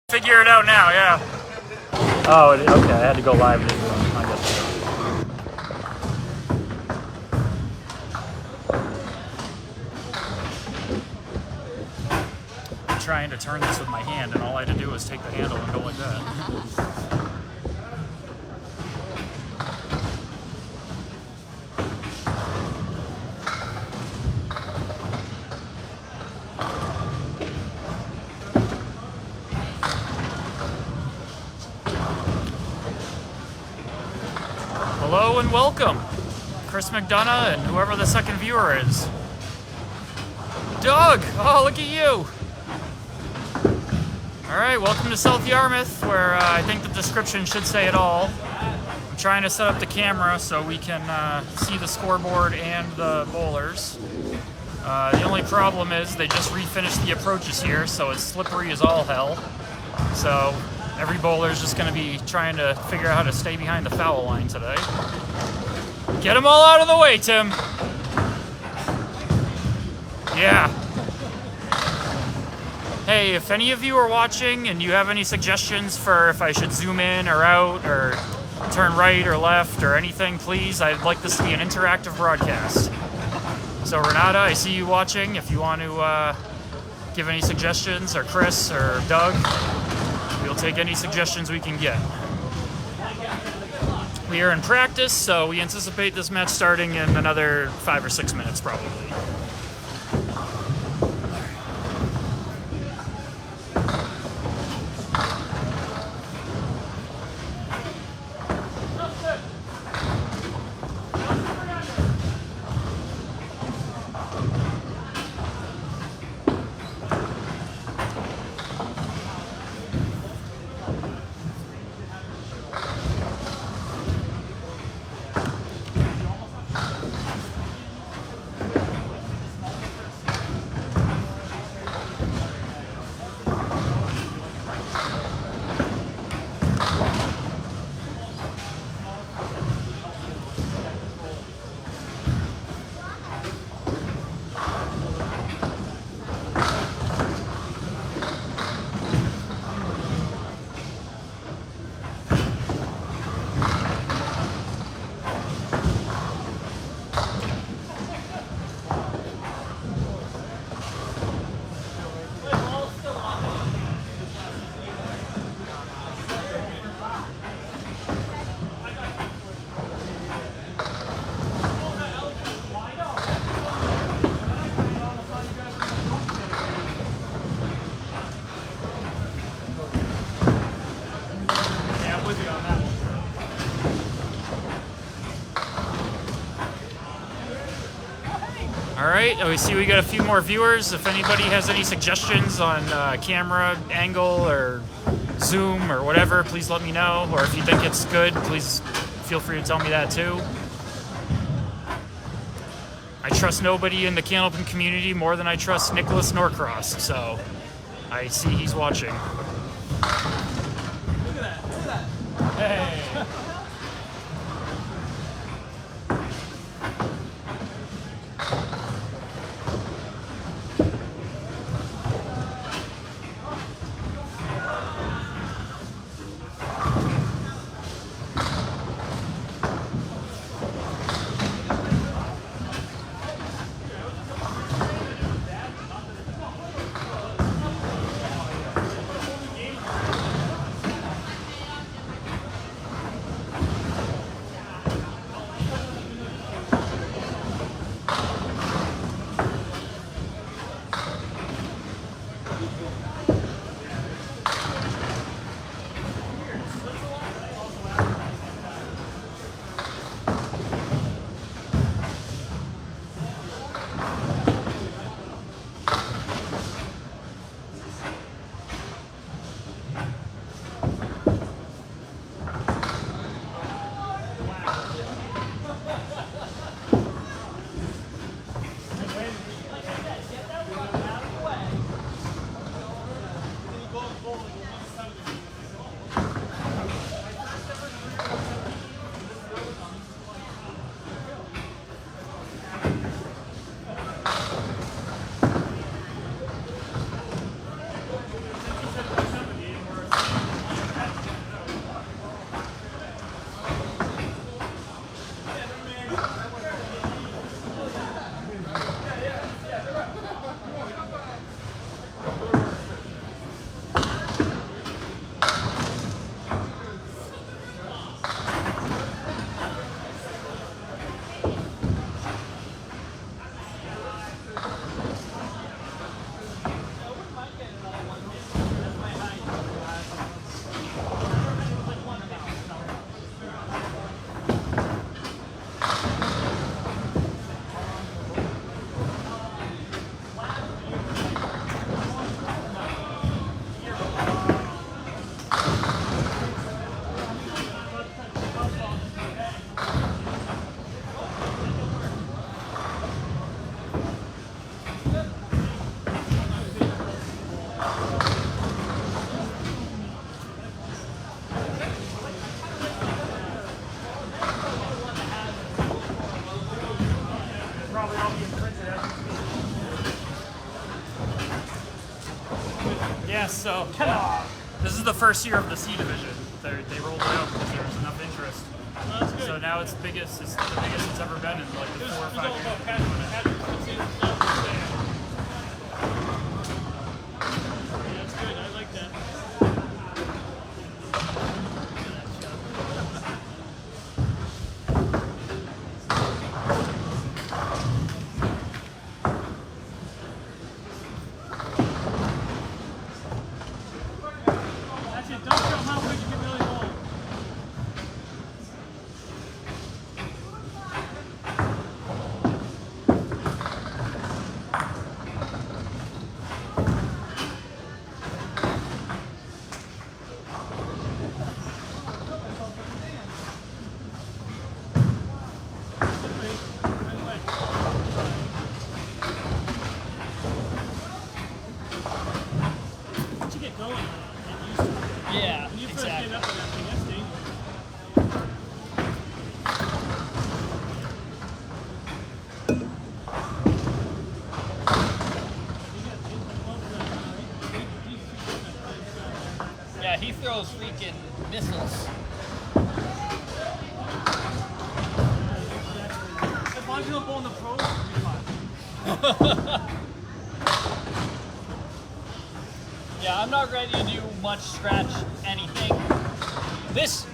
Figure it out now, yeah. Oh, okay, I had to go live. I guess. I'm trying to turn this with my hand, and all I had to do was take the handle and go like that. Hello and welcome, Chris McDonough and whoever the second viewer is. Doug! Oh, look at you! Alright, welcome to South Yarmouth, where I think the description should say it all. I'm trying to set up the camera so we can see the scoreboard and the bowlers. The only problem is they just refinished the approaches here, so it's slippery as all hell. So every bowler is just going to be trying to figure out how to stay behind the foul line today. Get them all out of the way, Tim. Yeah. Hey, if any of you are watching and you have any suggestions for if I should zoom in or out or turn right or left or anything, please, I'd like this to be an interactive broadcast. So Renata, I see you watching. If you want to give any suggestions, or Chris or Doug, we'll take any suggestions we can get. We are in practice, so we anticipate this match starting in another 5 or 6 minutes, probably. Alright, we see we got a few more viewers. If anybody has any suggestions on camera angle or zoom or whatever, please let me know. Or if you think it's good, please feel free to tell me that too. I trust nobody in the Candlepin community more than I trust Nicholas Norcross, so I see he's watching. Look at that, look at that. Hey! Kellogg. This is the first year of the C division. They rolled it out because there was enough interest. Well, that's good. So now it's the biggest it's ever been in like the 4 or 5 years. That's good. I like that. Actually, don't show how quick you can really hold. Once you get going, get used to it. Yeah, When you first exactly. get up with that thing, that's dangerous. Yeah, he throws freaking missiles. As long as you don't go in the pros, you'll be fine. Yeah, I'm not ready to do much scratch anything. This,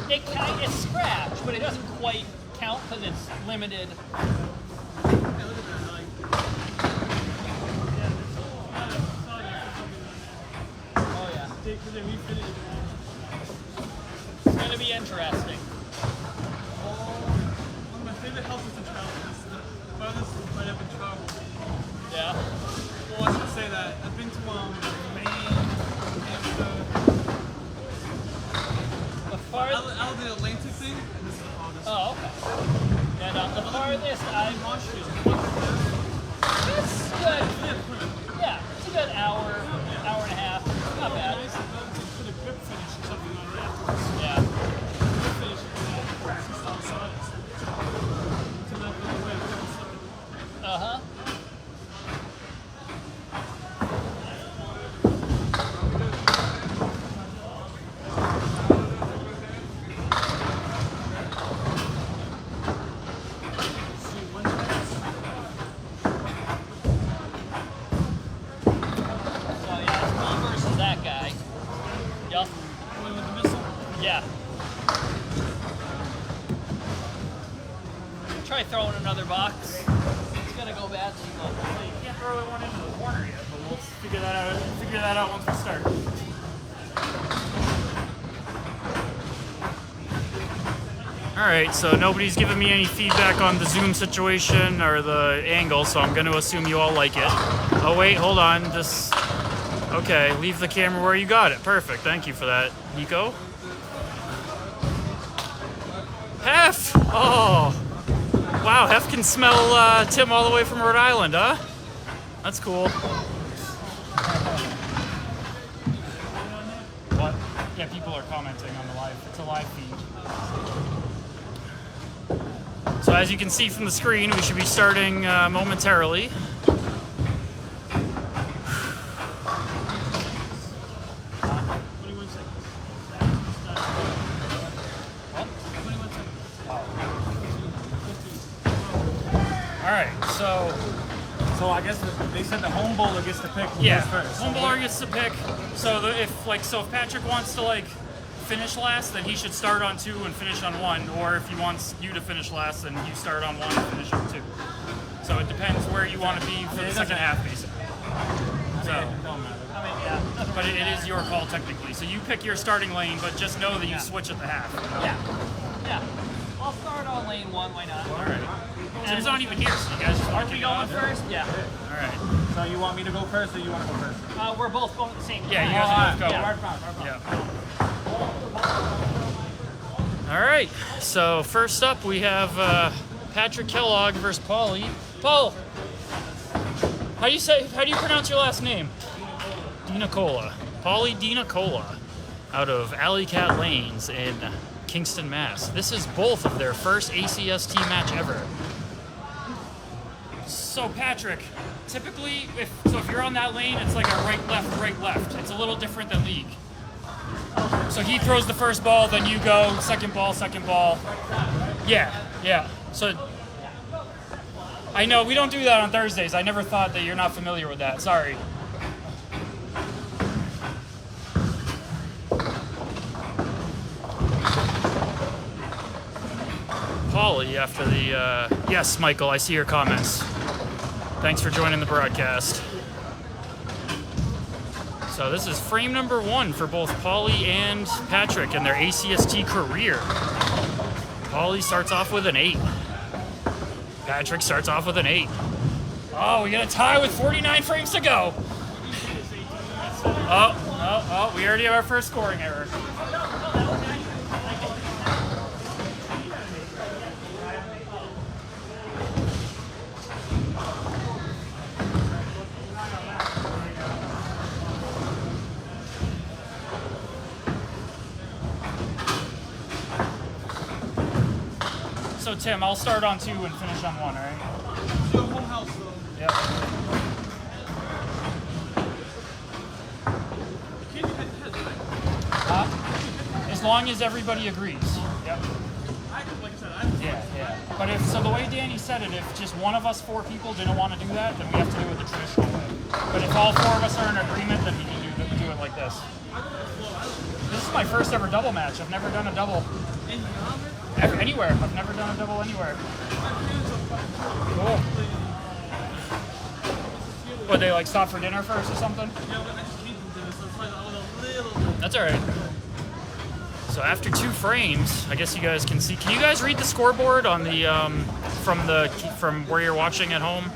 it's scratch, but it doesn't quite count because it's limited. Yeah, look at that. Like, yeah, there's a lot of sawdust or something on there. Oh yeah, Because they refitted it. it's gonna be interesting. One of my favorite helpers in travel. This is the farthest I've ever traveled. Yeah. Well, I should say that. I've been to Maine, Canada. The farthest. I did the Atlantic thing, and this is the farthest. Oh, okay. Yeah, no, the farthest I've. Montreal. It's good. Yeah, Plymouth. Yeah, it's a good hour and a half. Not bad. Nice for the grip finish or something on it afterwards. Yeah. Grip finish is just on sawdust. To not go away without slipping. Uh huh. See, one pass. So yeah, it's me versus that guy. Yup. Going with the missile. Yeah. Try throwing another box. It's gonna go badly, but You can't throw one into the corner yet, but we'll figure that out once we start. Alright, so nobody's giving me any feedback on the zoom situation or the angle, so I'm going to assume you all like it. Oh wait, hold on. Okay, leave the camera where you got it. Perfect, thank you for that, Nico. Hef! Oh! Wow, Hef can smell Tim all the way from Rhode Island, huh? That's cool. What? Yeah, people are commenting on the live. It's a live feed. So as you can see from the screen, we should be starting momentarily. 21 seconds. 21 seconds. All right, so So I guess they said the home bowler gets to pick who yeah, goes first. home bowler gets to pick. So if Patrick wants to finish last, then he should start on 2 and finish on 1. Or if he wants you to finish last, then you start on 1 and finish on 2. So it depends where you want to be for the second half, basically. So, Don't matter. I mean, yeah. doesn't but really it is matter. your call technically. So you pick your starting lane, but just know that you switch at the half. Yeah. Yeah. I'll start on lane 1. Why not? All right. Tim's not even here, so you guys just Are want to we kick it going off? first? Yeah. All right. So you want me to go first or you want to go first? We're both going at the same time. Yeah, you guys both go. Yeah. Hard pound, hard pound. Yeah. All right. So first up, we have Patrick Kellogg versus Pauly. Paul, how do you pronounce your last name? Dinicola. Pauly Dinicola, out of Alley Cat Lanes in Kingston, Mass. This is both of their first ACST match ever. So Patrick, typically, if you're on that lane, it's like a right, left. It's a little different than league. So he throws the first ball, then you go, second ball. Yeah. So I know we don't do that on Thursdays. I never thought that you're not familiar with that. Sorry. Pauly after the, yes, Michael, I see your comments. Thanks for joining the broadcast. So this is frame number 1 for both Pauly and Patrick in their ACST career. Pauly starts off with an 8. Patrick starts off with an 8. Oh, we got a tie with 49 frames to go. Oh, we already have our first scoring error. So Tim, I'll start on 2 and finish on 1, all right? It's your home house, though. Yep. Can you hit heads, right? As long as everybody agrees. Yep. Like I said, Yeah. But the way Danny said it, if just one of us 4 people didn't want to do that, then we have to do it the traditional way. But if all 4 of us are in agreement, then we can do it like this. This is my first ever double match. I've never done a double anywhere. I've never done a double anywhere. Cool. What, they like stop for dinner first or something? Yeah, but I just came from dinner, so it's like I was a little bit. That's all right. So after 2 frames, I guess you guys can see. Can you guys read the scoreboard on the from where you're watching at home?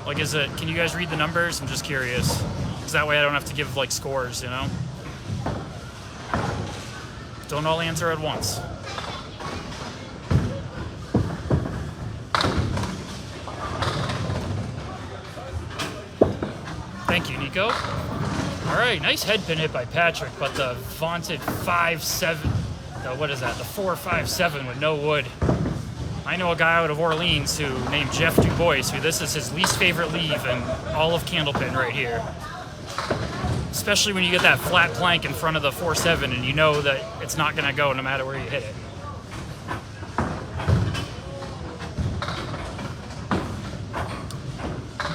Like, can you guys read the numbers? I'm just curious, because that way I don't have to give like scores, you know. Don't all answer at once. Thank you, Nico. All right, nice head pin hit by Patrick, but the vaunted 5-7, what is that? The 4-5-7 with no wood. I know a guy out of Orleans named Jeff Dubois, who this is his least favorite leave in all of Candlepin right here. Especially when you get that flat plank in front of the 4-7 and you know that it's not going to go no matter where you hit it.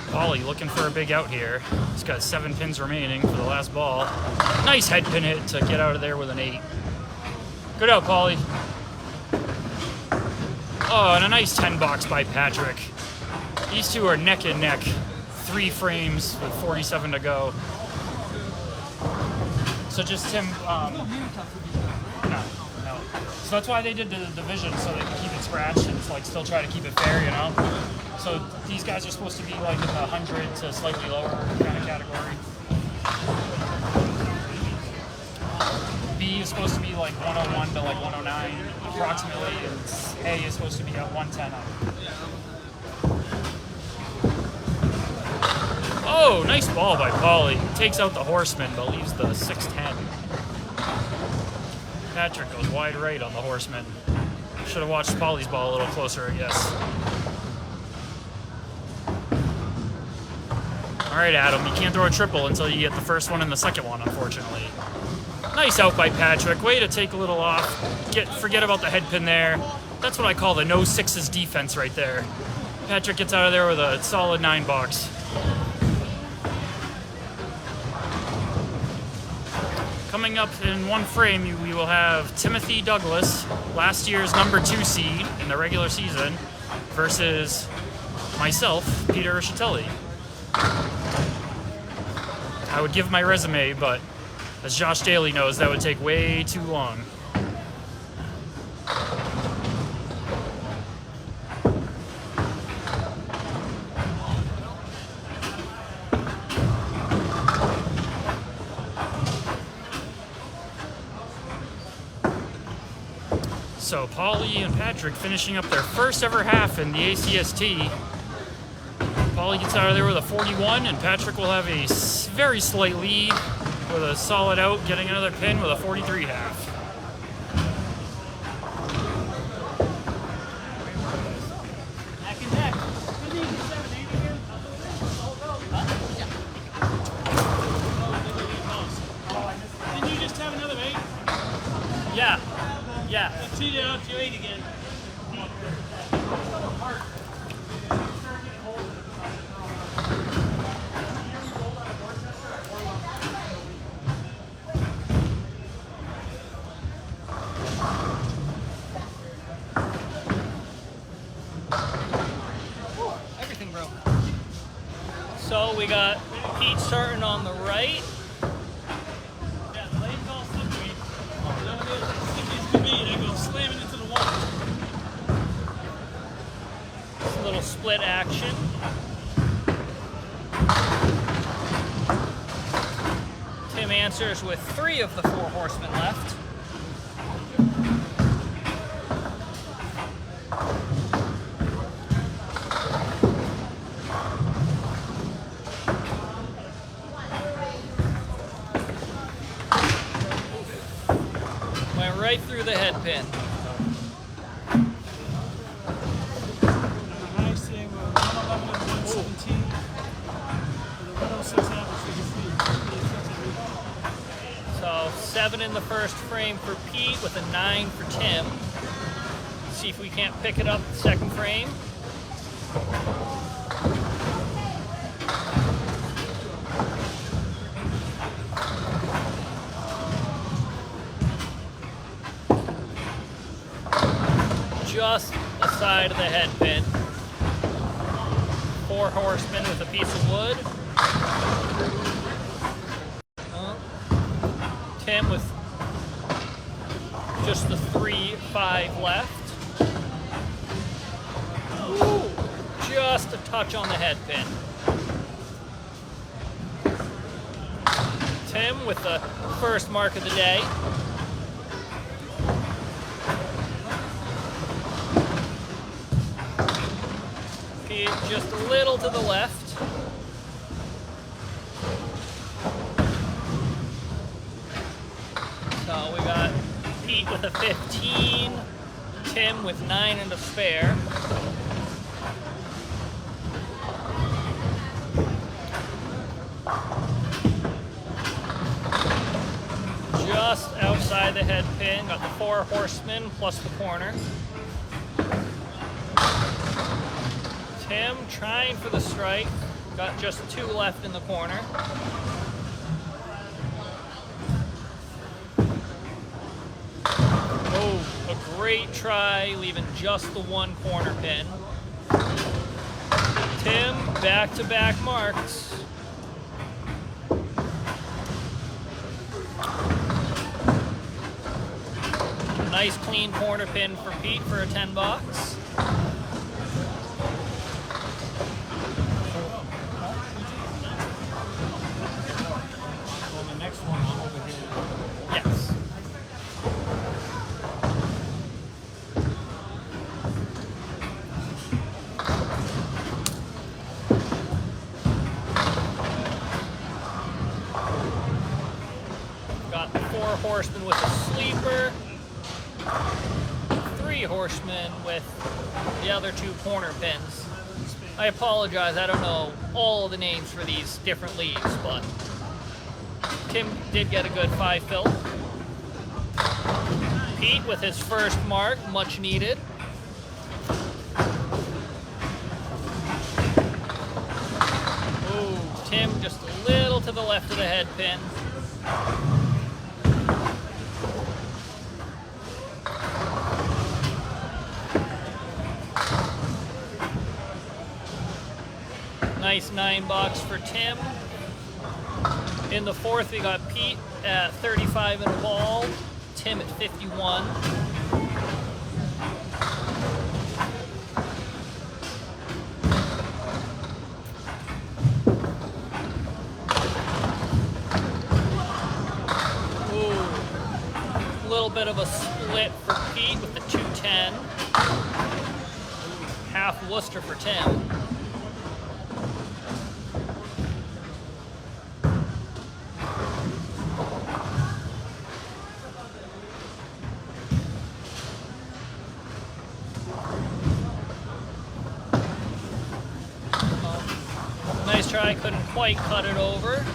Pauly looking for a big out here. He's got 7 pins remaining for the last ball. Nice head pin hit to get out of there with an 8. Good out, Pauly. Oh, and a nice 10 box by Patrick. These two are neck and neck. 3 frames with 47 to go. So just Tim, no. So that's why they did the division, so they can keep it scratched and like still try to keep it fair, you know? So these guys are supposed to be like in the 100 to slightly lower kind of category. B is supposed to be like 101 to like 109 approximately, and A is supposed to be at 110 up. Oh, nice ball by Pauly. Takes out the horseman, but leaves the 610. Patrick goes wide right on the horseman. Should have watched Pauly's ball a little closer, I guess. All right, Adam, you can't throw a triple until you get the first one and the second one, unfortunately. Nice out by Patrick. Way to take a little off. Forget about the head pin there. That's what I call the no 6s defense right there. Patrick gets out of there with a solid 9 box. Coming up in 1 frame, we will have Timothy Douglas, last year's number 2 seed in the regular season, versus myself, Peter Rischitelli. I would give my resume, but as Josh Daly knows, that would take way too long. So Pauly and Patrick finishing up their first ever half in the ACST. Pauly gets out of there with a 41, and Patrick will have a very slight lead with a solid out, getting another pin with a 43 half. Neck and neck. Yeah. Yeah. Cheat it out to 8 again. Everything broke. So we got Pete starting on the right. Yeah, the lane's all slippery. None of it is as slippery as can be, and I go slamming into the wall. It's a little split action. Tim answers with 3 of the 4 horsemen left. Went right through the head pin. The high saying we're 111 and 117. For the 106 average for your feet. So 7 in the first frame for Pete with a 9 for Tim. See if we can't pick it up the second frame. Just the side of the head pin. 4 horsemen with a piece of wood. Tim with just the 3-5 left. Ooh, just a touch on the head pin. Tim with the first mark of the day. Pete just a little to the left. So we got Pete with a 15, Tim with 9 and a spare. Just outside the head pin, got the 4 horsemen plus the corner. Tim trying for the strike, got just 2 left in the corner. Oh, a great try, leaving just the 1 corner pin. Tim, back-to-back marks. Nice clean corner pin for Pete for a 10 bucks. On the next one, I'm over here. Yes. Got 4 horsemen with a sleeper. 3 horsemen with the other 2 corner pins. I apologize, I don't know all the names for these different leagues, but Tim did get a good 5 fill. Pete with his first mark, much needed. Ooh, Tim just a little to the left of the head pin. Nice 9 bucks for Tim. In the 4th, we got Pete at 35 and a ball, Tim at 51. Ooh, a little bit of a split for Pete with the 210. Half Worcester for Tim. Nice try, couldn't quite cut it over.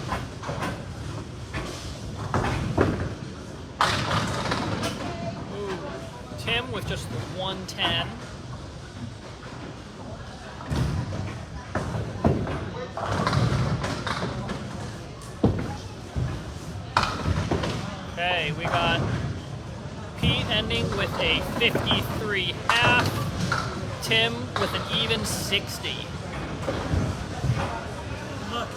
Tim with just the 110. Okay, we got Pete ending with a 53 half. Tim with an even 60. Look.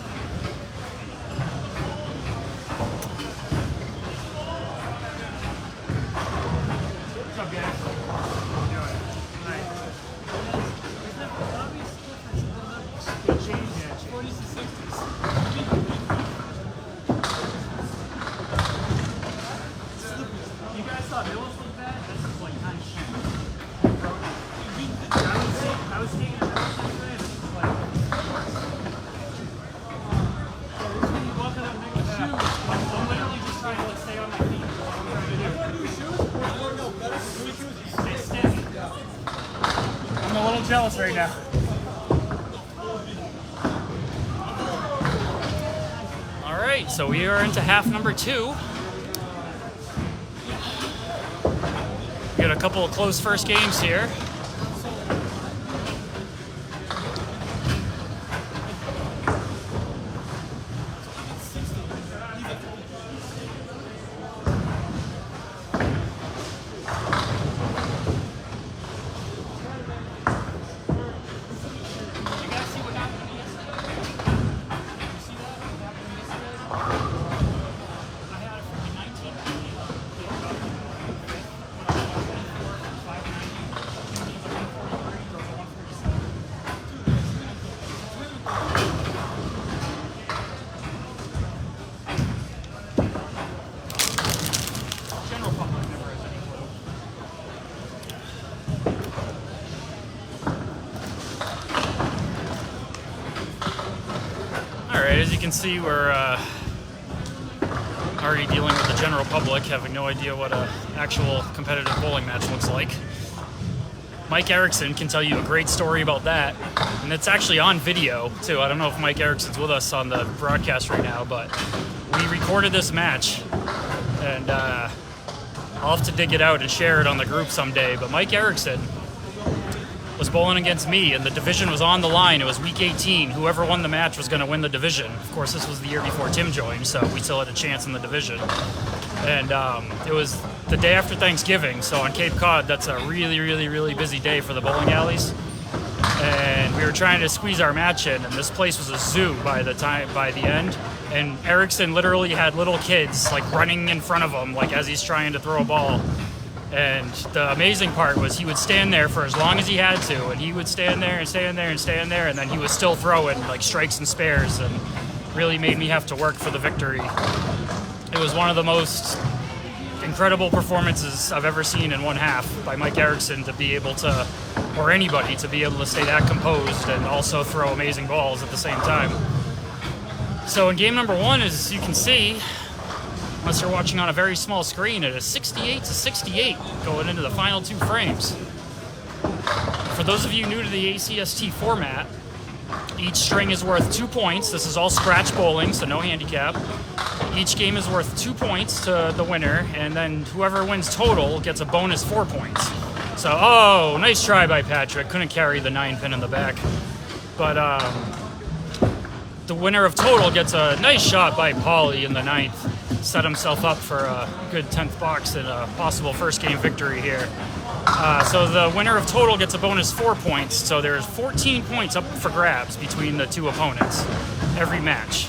What's up, guys? Good change, yeah. 40s to 60s. You guys thought Mills was bad? This is like kind of shit. I was taking a house yesterday. This is like. You walk out of big shoes. I'm literally just trying to like stay on my feet. That's what I'm trying to do. Stay steady. I'm a little jealous right now. All right, so we are into half number 2. We got a couple of close first games here. You guys see what happened yesterday? You see that? What happened yesterday? I had it from the 19th. General public never has any clue. All right, as you can see, we're already dealing with the general public, having no idea what an actual competitive bowling match looks like. Mike Erickson can tell you a great story about that, and it's actually on video, too. I don't know if Mike Erickson's with us on the broadcast right now, but we recorded this match, and I'll have to dig it out and share it on the group someday, but Mike Erickson was bowling against me, and the division was on the line. It was week 18. Whoever won the match was going to win the division. Of course, this was the year before Tim joined, so we still had a chance in the division. And it was the day after Thanksgiving, so on Cape Cod, that's a really, really, really busy day for the bowling alleys. And we were trying to squeeze our match in, and this place was a zoo by the end. And Erickson literally had little kids like running in front of him, like as he's trying to throw a ball. And the amazing part was he would stand there for as long as he had to, and he would stand there and stand there and stand there, and then he was still throwing like strikes and spares, and really made me have to work for the victory. It was one of the most incredible performances I've ever seen in one half by Mike Erickson, to be able to, or anybody, to be able to stay that composed and also throw amazing balls at the same time. So in game number 1, as you can see, unless you're watching on a very small screen, it is 68 to 68 going into the final 2 frames. For those of you new to the ACST format, each string is worth 2 points. This is all scratch bowling, so no handicap. Each game is worth 2 points to the winner, and then whoever wins total gets a bonus 4 points. So, oh, nice try by Patrick. Couldn't carry the 9-pin in the back. But the winner of total gets a nice shot by Pauly in the 9th. Set himself up for a good 10th box and a possible first game victory here. So the winner of total gets a bonus 4 points. So there's 14 points up for grabs between the 2 opponents every match.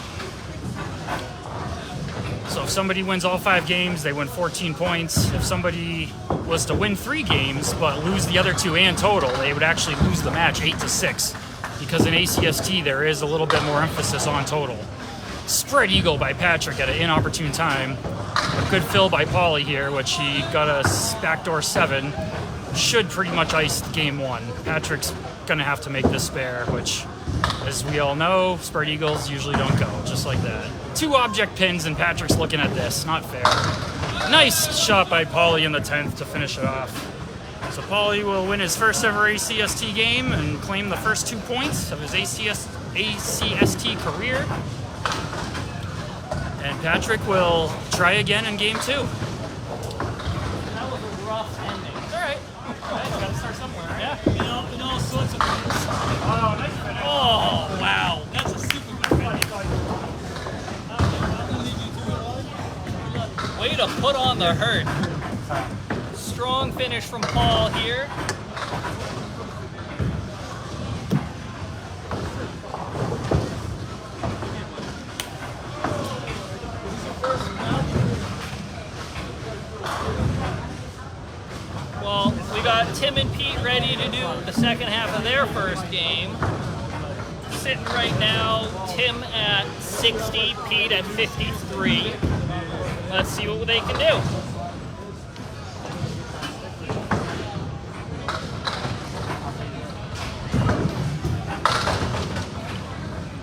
So if somebody wins all 5 games, they win 14 points. If somebody was to win 3 games but lose the other 2 and total, they would actually lose the match 8 to 6. Because in ACST there is a little bit more emphasis on total. Spread eagle by Patrick at an inopportune time. A good fill by Pauly here, which he got a backdoor 7. Should pretty much ice game 1. Patrick's gonna have to make this spare, which, as we all know, spread eagles usually don't go, just like that. 2 object pins, and Patrick's looking at this. Not fair. Nice shot by Pauly in the 10th to finish it off. So Pauly will win his first ever ACST game and claim the first 2 points of his ACST career. And Patrick will try again in game 2. That was a rough ending. All right. gotta start somewhere. Yeah, in all sorts of things. Oh, nice finish. Oh, wow. That's a super good finish. I'm gonna leave you to it all. Good luck. Way to put on the hurt. Strong finish from Paul here. Well, we got Tim and Pete ready to do the second half of their first game. Sitting right now, Tim at 60, Pete at 53. Let's see what they can do.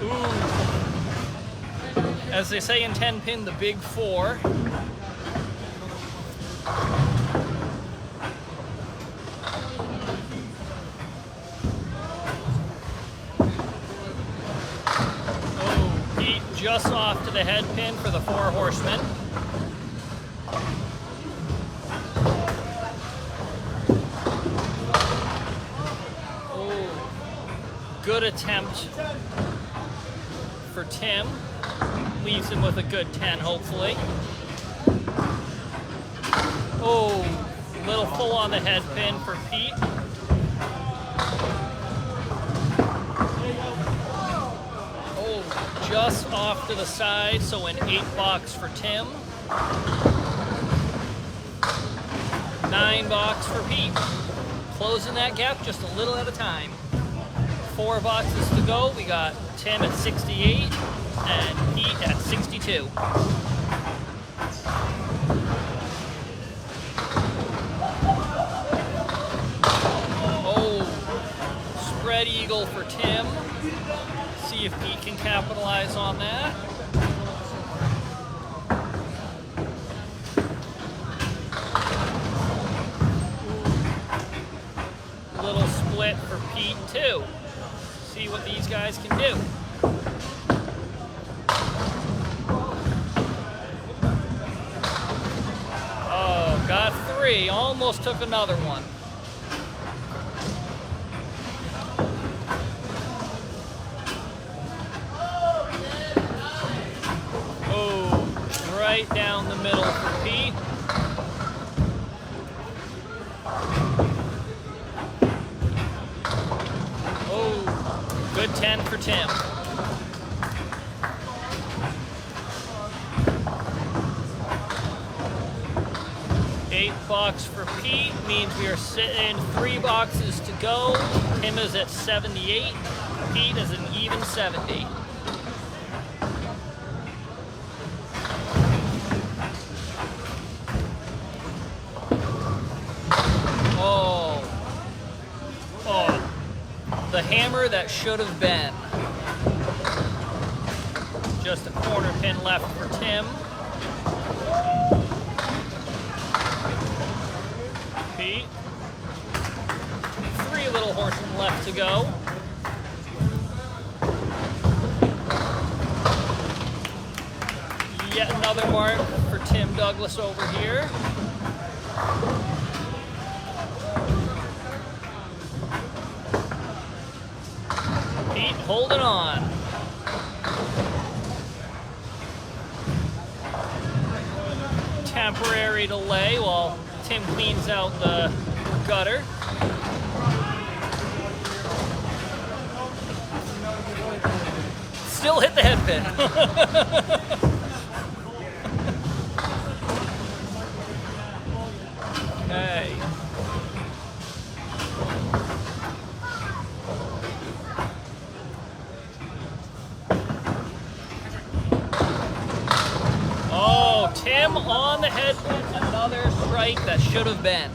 Ooh. As they say in 10 pin, the big four. Just off to the head pin for the four horsemen. Oh, good attempt for Tim. Leaves him with a good 10, hopefully. Oh, little full on the head pin for Pete. Just off to the side, so an 8-box for Tim. 9-box for Pete. Closing that gap just a little at a time. 4 boxes to go. We got Tim at 68 and Pete at 62. Oh, spread eagle for Tim. See if Pete can capitalize on that. Little split for Pete too. See what these guys can do. Oh, got 3. Almost took another one. Right down the middle for Pete. Oh, good 10 for Tim. $8 for Pete means we are sitting 3 boxes to go. Tim is at 78. Pete is an even 70. The hammer that should have been. Just a corner pin left for Tim. Pete. 3 little horsemen left to go. Yet another mark for Tim Douglas over here. Pete holding on. Temporary delay while Tim cleans out the gutter. Still hit the head pin. Okay. Oh, Tim on the head pin. Another strike that should have been.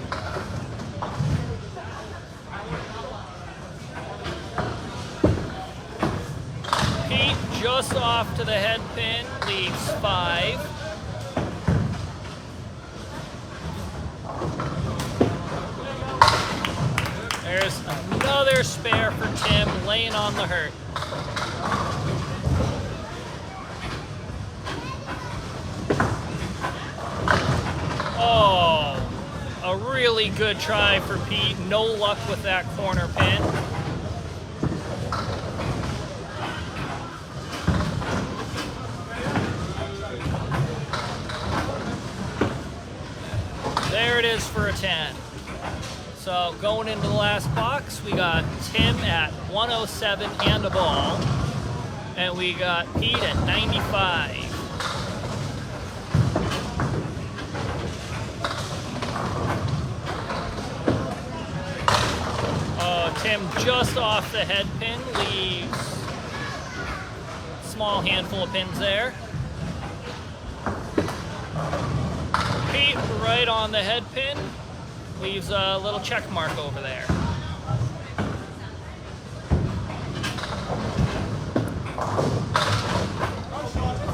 Pete just off to the head pin, leaves 5. There's another spare for Tim, laying on the hurt. Oh, a A really good try for Pete. No luck with that corner pin. There it is for a 10. So going into the last box, we got Tim at 107 and a ball. And we got Pete at 95. Tim just off the head pin, leaves a small handful of pins there. Pete right on the head pin, leaves a little check mark over there.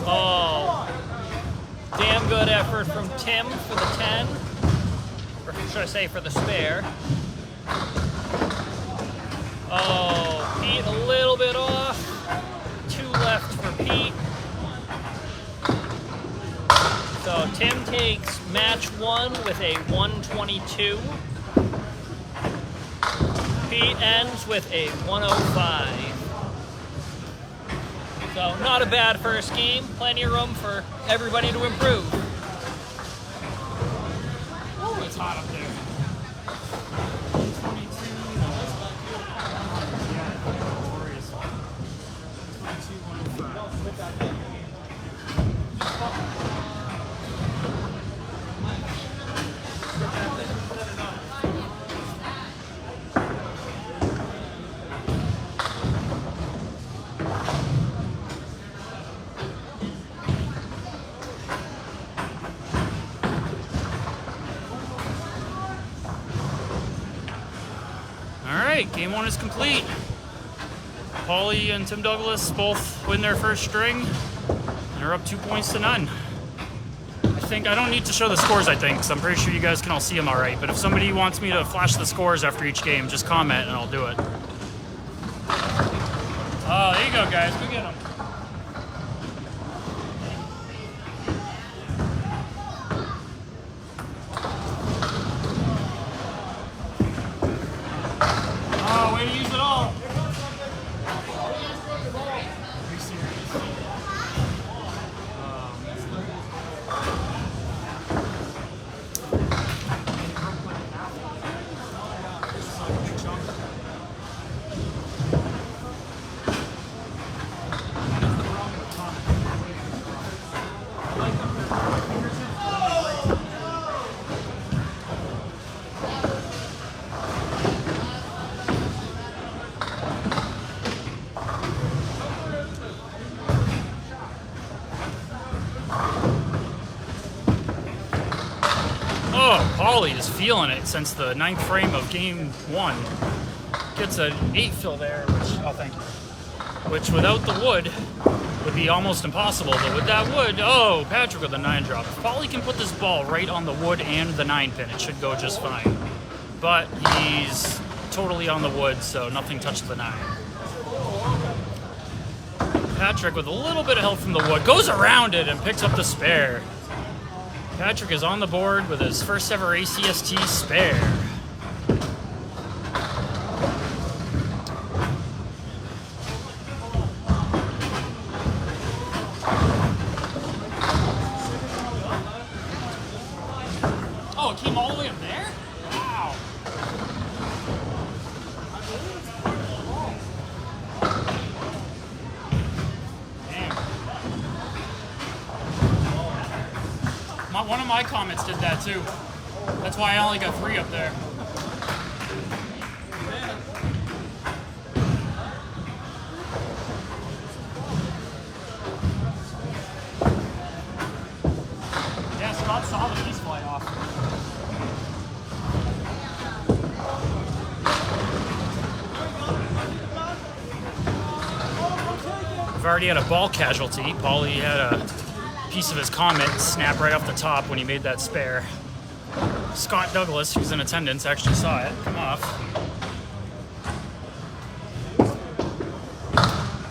Oh, damn good effort from Tim for the 10, or should I say for the spare. Oh, Pete a little bit off. 2 left for Pete. So Tim takes match 1 with a 122. Pete ends with a 105. So not a bad first game. Plenty of room for everybody to improve. Oh, it's hot up there. Game 1 is complete. Pauly and Tim Douglas both win their first string. They're up 2 points to none. I don't need to show the scores, I think, because I'm pretty sure you guys can all see them all right. But if somebody wants me to flash the scores after each game, just comment and I'll do it. Oh, there you go, guys. Go get them. Pauly is feeling it since the 9th frame of game 1. Gets an 8 fill there, which without the wood would be almost impossible. But with that wood, oh, Patrick with a 9 drop. If Pauly can put this ball right on the wood and the 9 pin, it should go just fine. But he's totally on the wood, so nothing touched the 9. Patrick with a little bit of help from the wood goes around it and picks up the spare. Patrick is on the board with his first ever ACST spare. Oh, it came all the way up there? Wow. One of my comments did that too. That's why I only got 3 up there. Yeah, Scott saw the piece fly off. We've already had a ball casualty. Pauly had a piece of his comet snap right off the top when he made that spare. Scott Douglas, who's in attendance, actually saw it come off.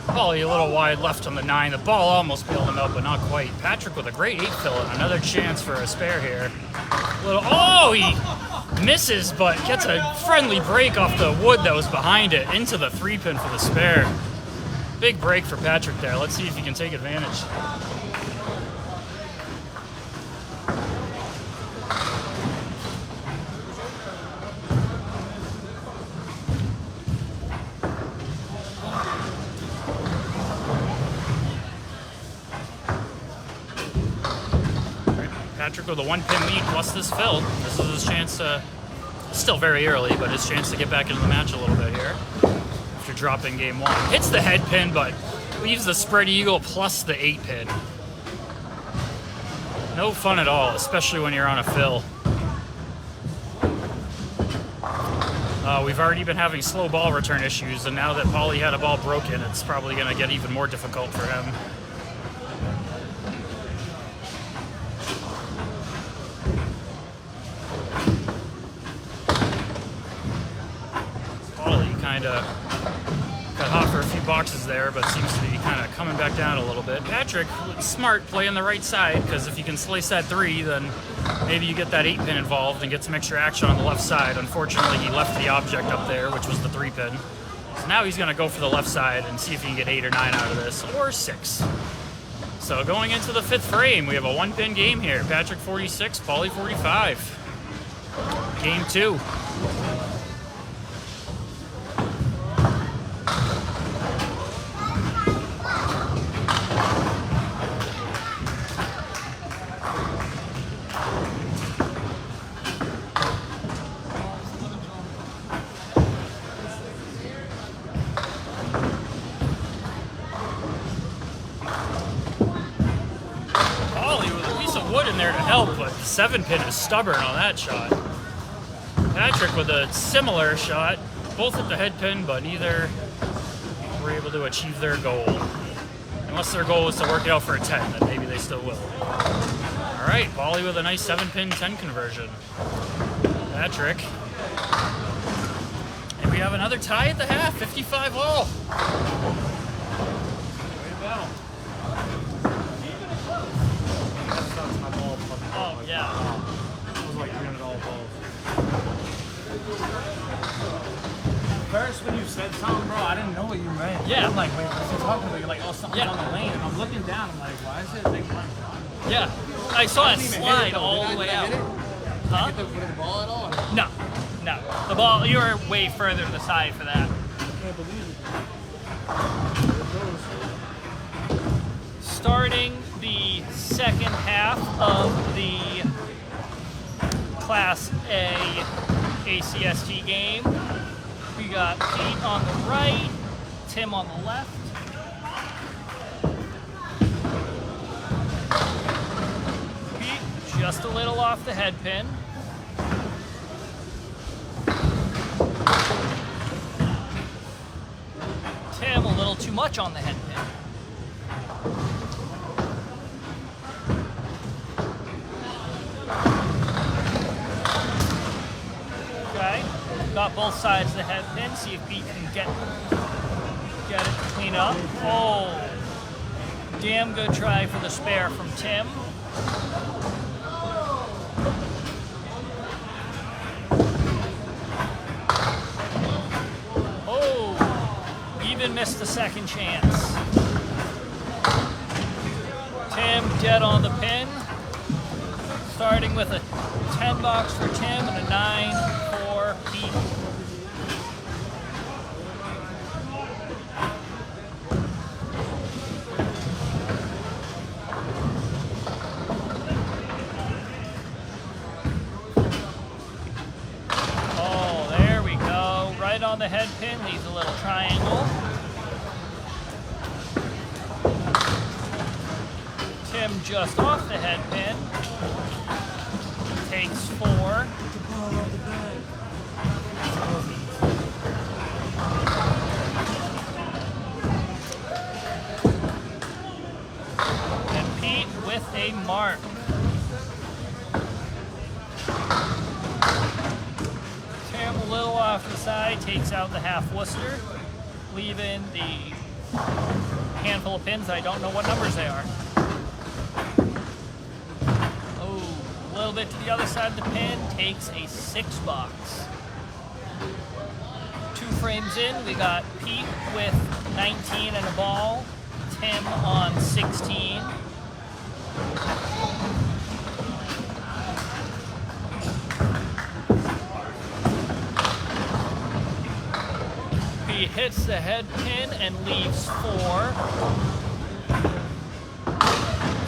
Pauly a little wide left on the 9. The ball almost bailed him out, but not quite. Patrick with a great 8 fill and another chance for a spare here. Oh, Oh, he misses, but gets a friendly break off the wood that was behind it into the 3-pin for the spare. Big break for Patrick there. Let's see if he can take advantage. Patrick with a 1-pin lead plus this fill. This is his chance to, still very early, but his chance to get back into the match a little bit here. After dropping game 1. Hits the head pin, but leaves the spread eagle plus the 8-pin. No fun at all, especially when you're on a fill. We've already been having slow ball return issues, and now that Pauly had a ball broken, it's probably going to get even more difficult for him. Kind of got hot for a few boxes there, but seems to be kind of coming back down a little bit. Patrick, smart, playing the right side, because if you can slice that 3, then maybe you get that 8-pin involved and get some extra action on the left side. Unfortunately, he left the object up there, which was the 3-pin. So now he's going to go for the left side and see if he can get 8 or 9 out of this, or 6. So going into the 5th frame, we have a 1-pin game here. Patrick 46, Pauly 45. Game 2. There to help, but the 7-pin is stubborn on that shot. Patrick with a similar shot, both at the head pin, but neither were able to achieve their goal. Unless their goal was to work it out for a 10, then maybe they still will. All right, Pauly with a nice 7-pin 10 conversion. Patrick. And we have another tie at the half, 55 all. Oh, yeah. It was like $300 balls. First, when you said something, bro, I didn't know what you meant. Yeah. I'm like, wait, what's he talking about? You're like, oh, something's on the lane. And I'm looking down. I'm like, why is it a big run? Yeah. I saw it slide all the way out. Huh? Hit the ball at all? No. No. The ball, you were way further to the side for that. I can't believe it. Starting the second half of the Class A ACST game. We got Pete on the right, Tim on the left. Pete just a little off the head pin. Tim a little too much on the head pin. Got both sides of the head pin. See if Pete can get it to clean up. Oh, damn good try for the spare from Tim. Oh, even missed the second chance. Tim dead on the pin. Starting with a 10 box for Tim and a 9 for Pete. Oh, there we go. Right on the head pin, leaves a little triangle. Tim just off the head pin. Takes 4. And Pete with a mark. Tim a little off the side, takes out the half Worcester, leaving the handful of pins. I don't know what numbers they are. little bit to the other side of the pin, takes a 6 box. 2 frames in, we got Pete with 19 and a ball, Tim on 16. Pete hits the head pin and leaves 4.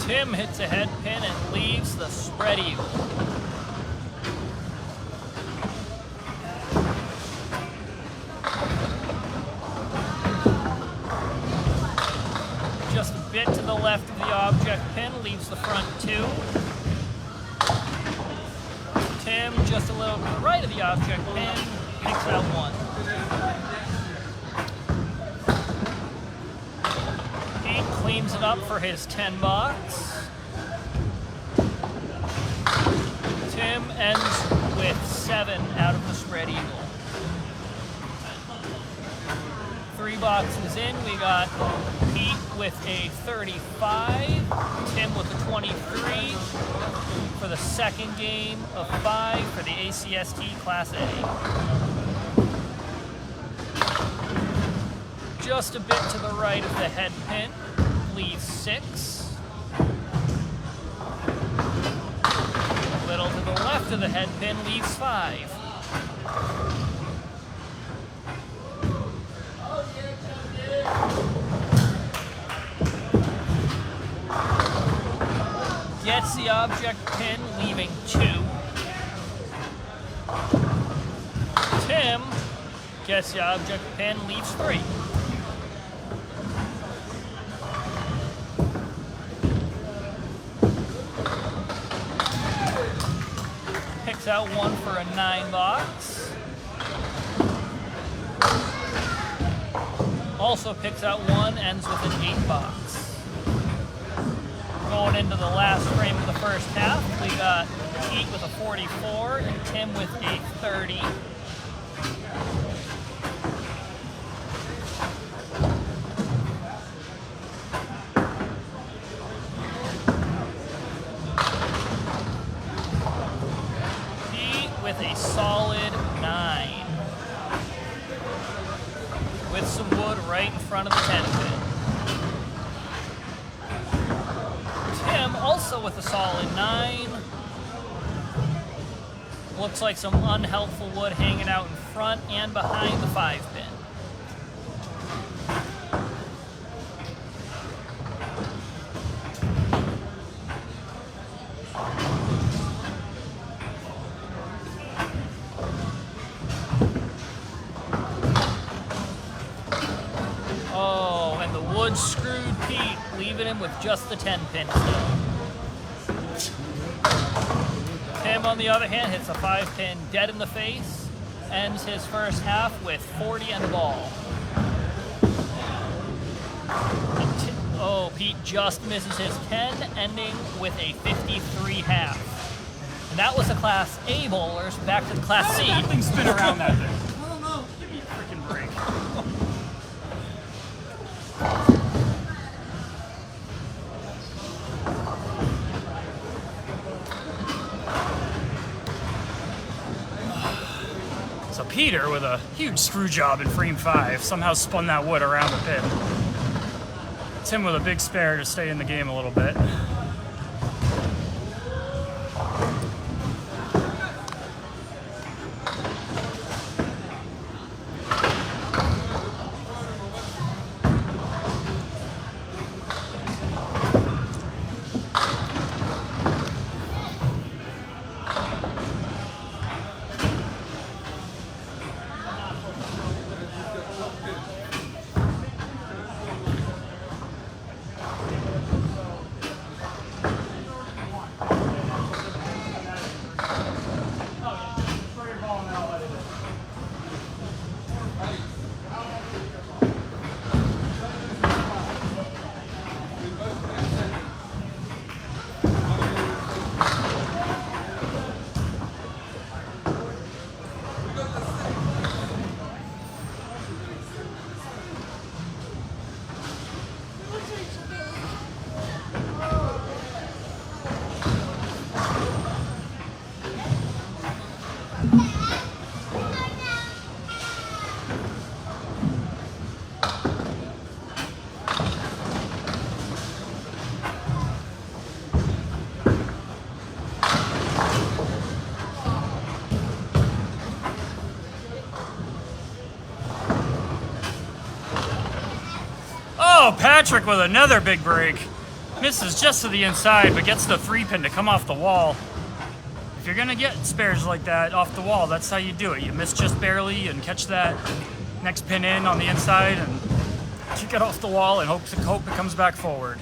Tim hits a head pin and leaves the spread eagle. Just a bit to the left of the object pin, leaves the front 2. Tim, just a little to the right of the object pin, picks out 1. Cleans it up for his 10 box. Tim ends with 7 out of the spread eagle. 3 boxes in, we got Pete with a 35, Tim with a 23 for the second game of 5 for the ACST Class A. Just a bit to the right of the head pin, leaves 6. A little to the left of the head pin, leaves 5. Gets the object pin, leaving 2. Tim gets the object pin, leaves 3. Picks out 1 for a 9 box. Also picks out 1, ends with an 8 box. Going into the last frame of the first half, we got Pete with a 44 and Tim with a 30. With a solid 9. With some wood right in front of the 10 pin. Tim also with a solid 9. Looks like some unhelpful wood hanging out in front and behind the 5 pin. Screwed Pete, leaving him with just the 10 pin still. Tim, on the other hand, hits a 5 pin dead in the face, ends his first half with 40 and a ball. Pete just misses his 10, ending with a 53 half. And that was the Class A bowlers, back to the Class C. How did that thing spin around that thing? I don't know. Give me a freaking break. So Peter, with a huge screw job in frame 5, somehow spun that wood around the pin. Tim with a big spare to stay in the game a little bit. Oh, Patrick with another big break. Misses just to the inside, but gets the 3-pin to come off the wall. If you're gonna get spares like that off the wall, that's how you do it. You miss just barely and catch that next pin in on the inside and kick it off the wall and hope it comes back forward.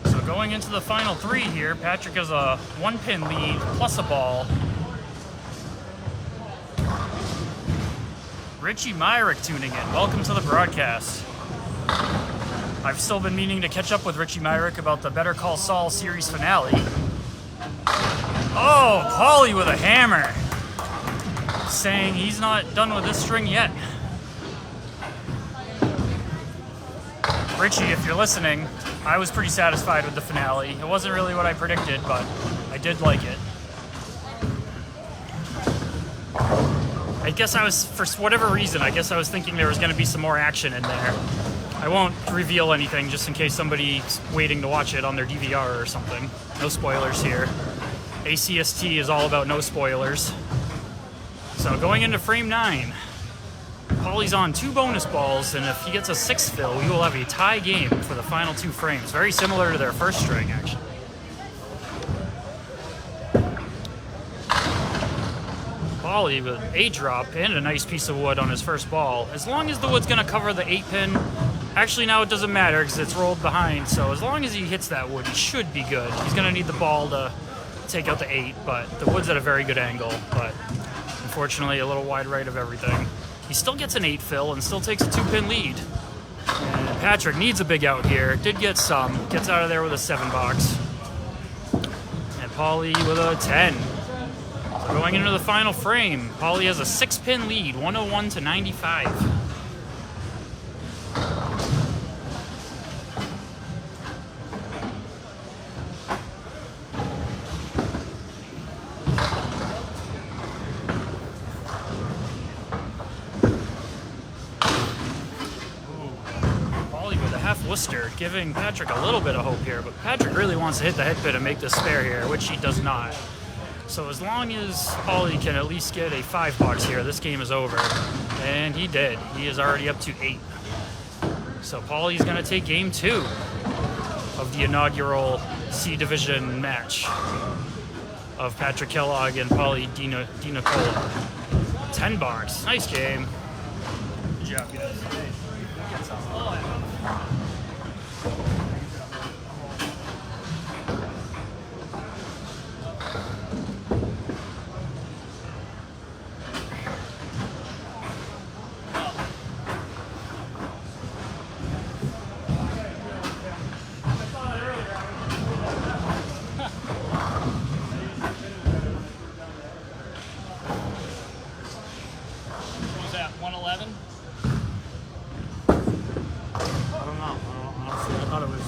So going into the final 3 here, Patrick has a 1-pin lead plus a ball. Richie Myrick tuning in. Welcome to the broadcast. I've still been meaning to catch up with Richie Myrick about the Better Call Saul series finale. Oh, Pauly with a hammer. Saying he's not done with this string yet. Richie, if you're listening, I was pretty satisfied with the finale. It wasn't really what I predicted, but I did like it. I guess I was, for whatever reason, I was thinking there was going to be some more action in there. I won't reveal anything just in case somebody's waiting to watch it on their DVR or something. No spoilers here. ACST is all about no spoilers. So going into frame 9, Pauly's on 2 bonus balls, and if he gets a 6th fill, we will have a tie game for the final 2 frames. Very similar to their first string, actually. Pauly with a drop and a nice piece of wood on his first ball. As long as the wood's going to cover the 8-pin, actually now it doesn't matter because it's rolled behind, so as long as he hits that wood, he should be good. He's going to need the ball to take out the 8, but the wood's at a very good angle, but unfortunately a little wide right of everything. He still gets an 8 fill and still takes a 2-pin lead. And Patrick needs a big out here. Did get some. Gets out of there with a 7 box. And Pauly with a 10. So going into the final frame, Pauly has a 6-pin lead, 101 to 95. Worcester, giving Patrick a little bit of hope here, but Patrick really wants to hit the head pin and make this spare here, which he does not. So as long as Pauly can at least get a 5 box here, this game is over. And he did. He is already up to 8. So Pauly's going to take game 2 of the inaugural C Division match of Patrick Kellogg and Pauly Dinicola. 10 box. Nice game. Good job, guys. What was that, 111?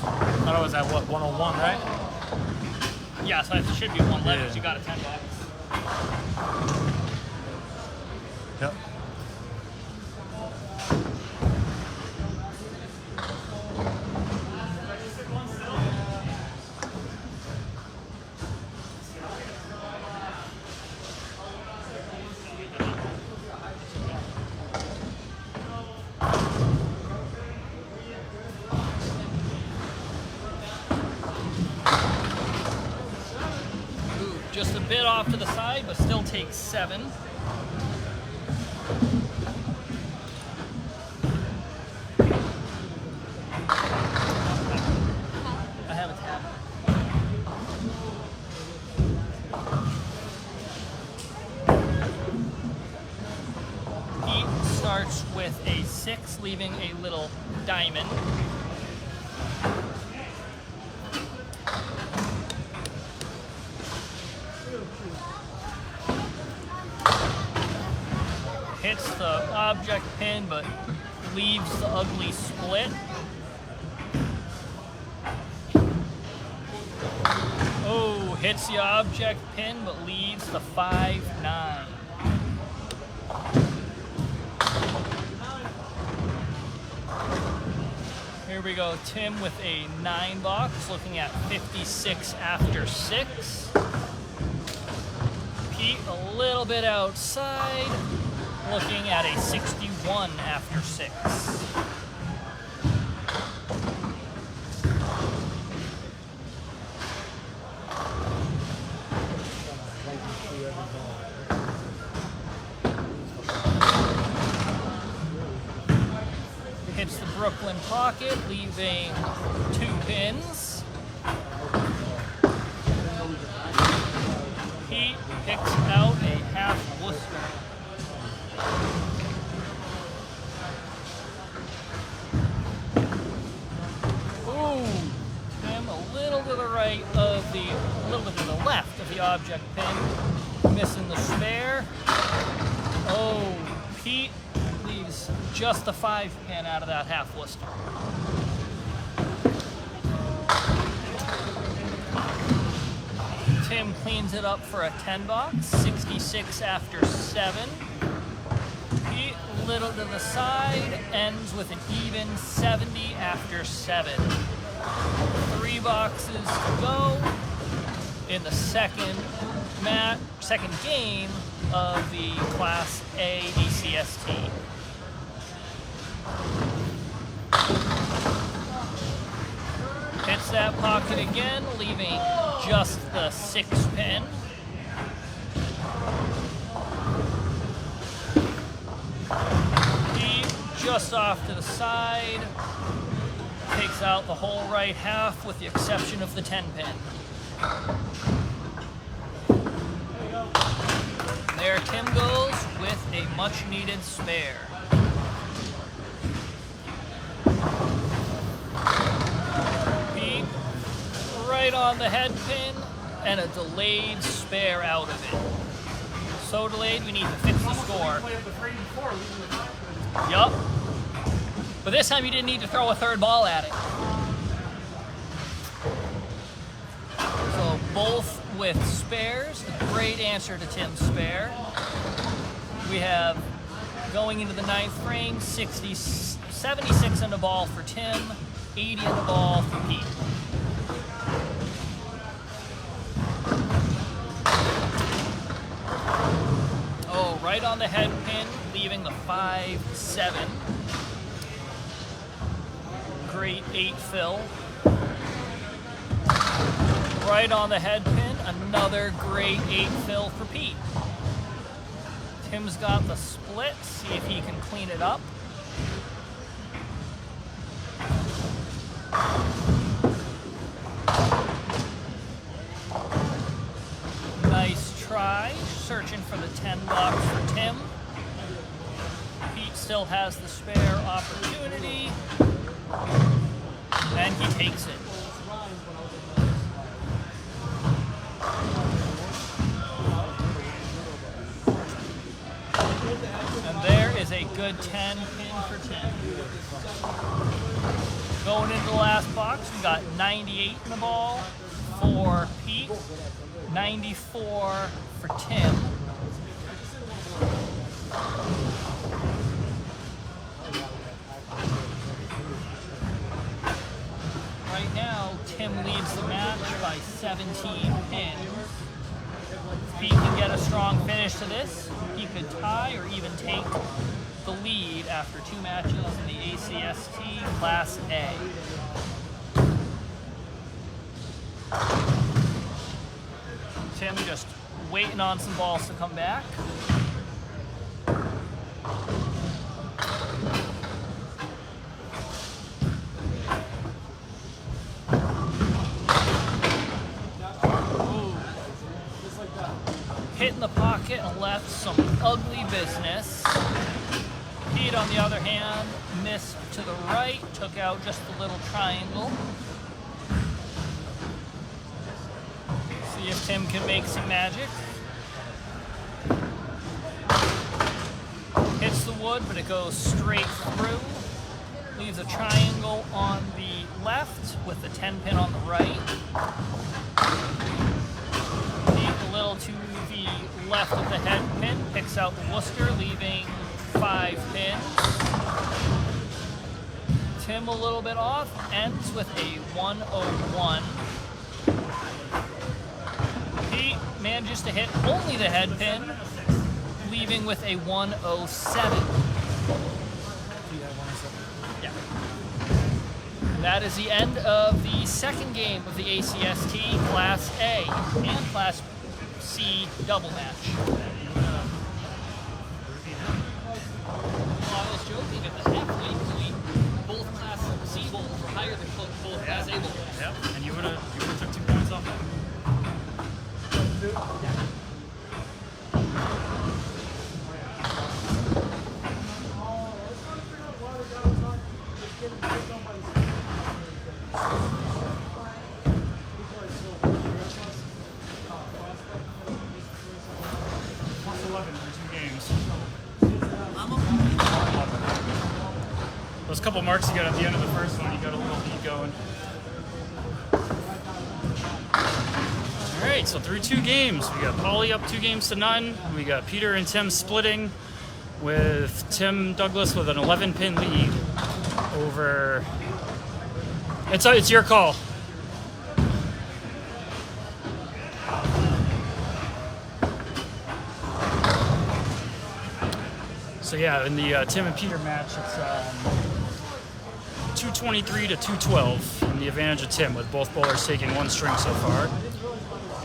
I thought it was at what, 101, right? Yeah, so it should be 111, Yeah. so you got a 10 box. Yep. Just a bit off to the side, but still takes 7. I have a tab. He starts with a 6, leaving a little diamond. Hits the object pin, but leaves the ugly split. Oh, hits the object pin, but leaves the 5-9. Here we go, Tim with a 9 box, looking at 56 after 6. Pete a little bit outside. looking at a 61 after 6. Hits the Brooklyn pocket, leaving 2 pins. He picks out a half Worcester. Ooh, Tim a little to the right of the, a little bit to the left of the object pin, missing the spare. Oh, Pete leaves just the 5 pin out of that half Worcester. Tim cleans it up for a 10 box, 66 after 7. Pete, little to the side, ends with an even 70 after 7. 3 boxes to go in the second game of the Class A ACST. Hits that pocket again, leaving just the 6 pin. He just off to the side, takes out the whole right half with the exception of the 10 pin. There Tim goes with a much needed spare. Pete right on the head pin and a delayed spare out of it. So delayed we need to fix the score. Yup. But this time you didn't need to throw a 3rd ball at it. So both with spares, a great answer to Tim's spare. We have, going into the 9th frame, 76 in the ball for Tim, 80 in the ball for Pete. Oh, right on the head pin, leaving the 5-7. Great 8 fill. Right on the head pin, another great 8 fill for Pete. Tim's got the split, see if he can clean it up. Nice try, searching for the 10 box for Tim. Pete still has the spare opportunity, and he takes it. And there is a good 10 pin for Tim. Going into the last box, we got 98 in the ball for Pete, 94 for Tim. Right now, Tim leads the match by 17 pins. If Pete can get a strong finish to this, he could tie or even take the lead after 2 matches in the ACST Class A. Tim just waiting on some balls to come back. Hit in the pocket and left some ugly business. Pete, on the other hand, missed to the right, took out just a little triangle. See if Tim can make some magic. Hits the wood, but it goes straight through. Leaves a triangle on the left with the 10 pin on the right. Pete, a little to the left of the head pin, picks out the Worcester, leaving 5 pins. Tim a little bit off, ends with a 101. Pete manages to hit only the head pin, leaving leaving with a 107. Yeah. And that is the end of the second game of the ACST Class A and Class C double match. Well, I was joking at the halfway point, both Class C bowls were higher than both Class A bowls. Yep. And you would have took 2 points off that. Plus 11 for 2 games. Those couple marks you got at the end of the first one, you got a little lead going. All right, so through 2 games, we got Pauly up 2 games to none. We got Peter and Tim splitting, with Tim Douglas with an 11-pin lead over. It's your call. So yeah, in the Tim and Peter match, it's 223 to 212 in the advantage of Tim, with both bowlers taking 1 string so far.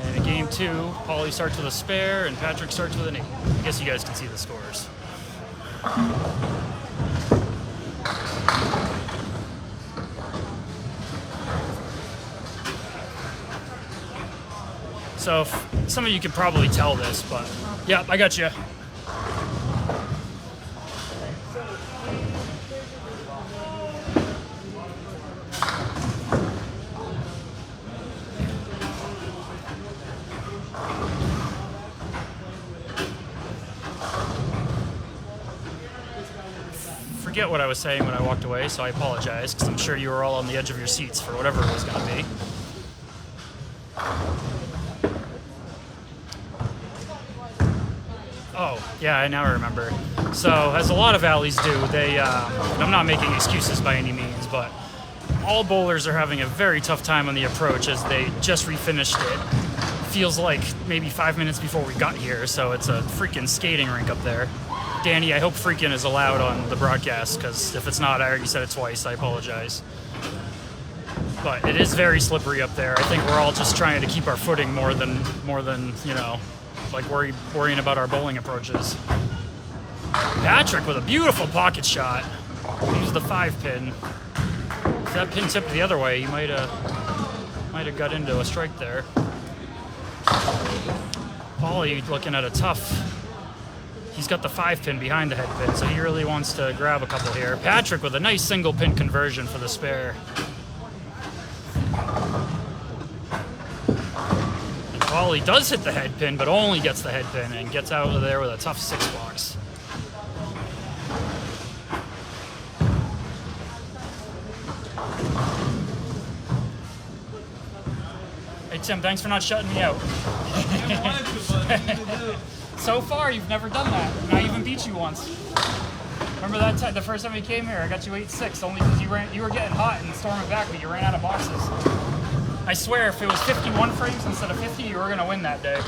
And in game 2, Pauly starts with a spare and Patrick starts with an 8. I guess you guys can see the scores. So some of you can probably tell this, but yeah, I got you. Forget what I was saying when I walked away, so I apologize, because I'm sure you were all on the edge of your seats for whatever it was going to be. Oh, yeah, I now remember. So, as a lot of alleys do, they, and I'm not making excuses by any means, but all bowlers are having a very tough time on the approach as they just refinished it. Feels like maybe 5 minutes before we got here, so it's a freaking skating rink up there. Danny, I hope freaking is allowed on the broadcast, because if it's not, I already said it twice, I apologize. But it is very slippery up there. I think we're all just trying to keep our footing more than you know, like worrying about our bowling approaches. Patrick with a beautiful pocket shot. Use the 5-pin. If that pin tipped the other way, he might have got into a strike there. Pauly looking at a tough. He's got the 5-pin behind the head pin, so he really wants to grab a couple here. Patrick with a nice single pin conversion for the spare. And Pauly does hit the head pin, but only gets the head pin and gets out of there with a tough 6 box. Hey Tim, thanks for not shutting me out. So far, you've never done that, and I even beat you once. Remember that time, the first time you came here, I got you 8-6, only because you were getting hot and storming back, but you ran out of boxes. I swear, if it was 51 frames instead of 50, you were going to win that day.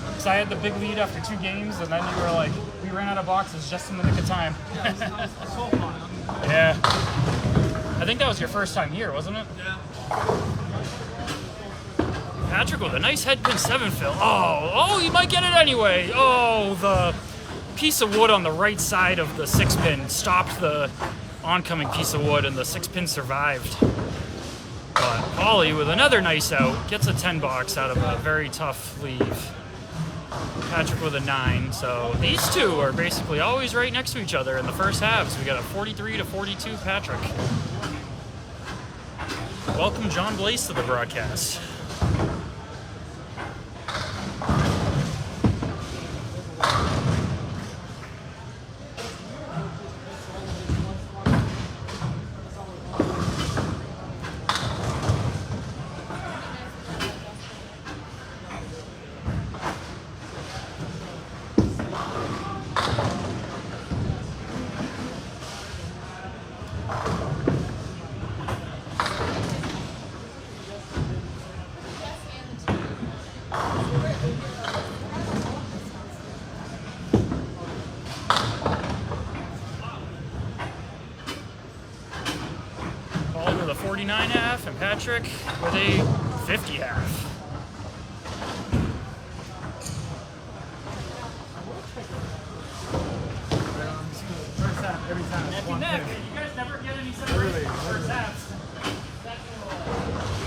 Because I had the big lead after 2 games, and then you were like, we ran out of boxes just in the nick of time. Yeah. I think that was your first time here, wasn't it? Yeah. Patrick with a nice head pin 7 fill. Oh, you might get it anyway. Oh, the piece of wood on the right side of the 6-pin stopped the oncoming piece of wood, and the 6-pin survived. But Pauly with another nice out gets a 10 box out of a very tough leave. Patrick with a 9. So these two are basically always right next to each other in the first halves. We got a 43 to 42 Patrick. Welcome John Blaze to the broadcast. 49 half, and Patrick with a 50 half. First half, every time. Neck it's and one neck. pick. You guys never get any separation first halves.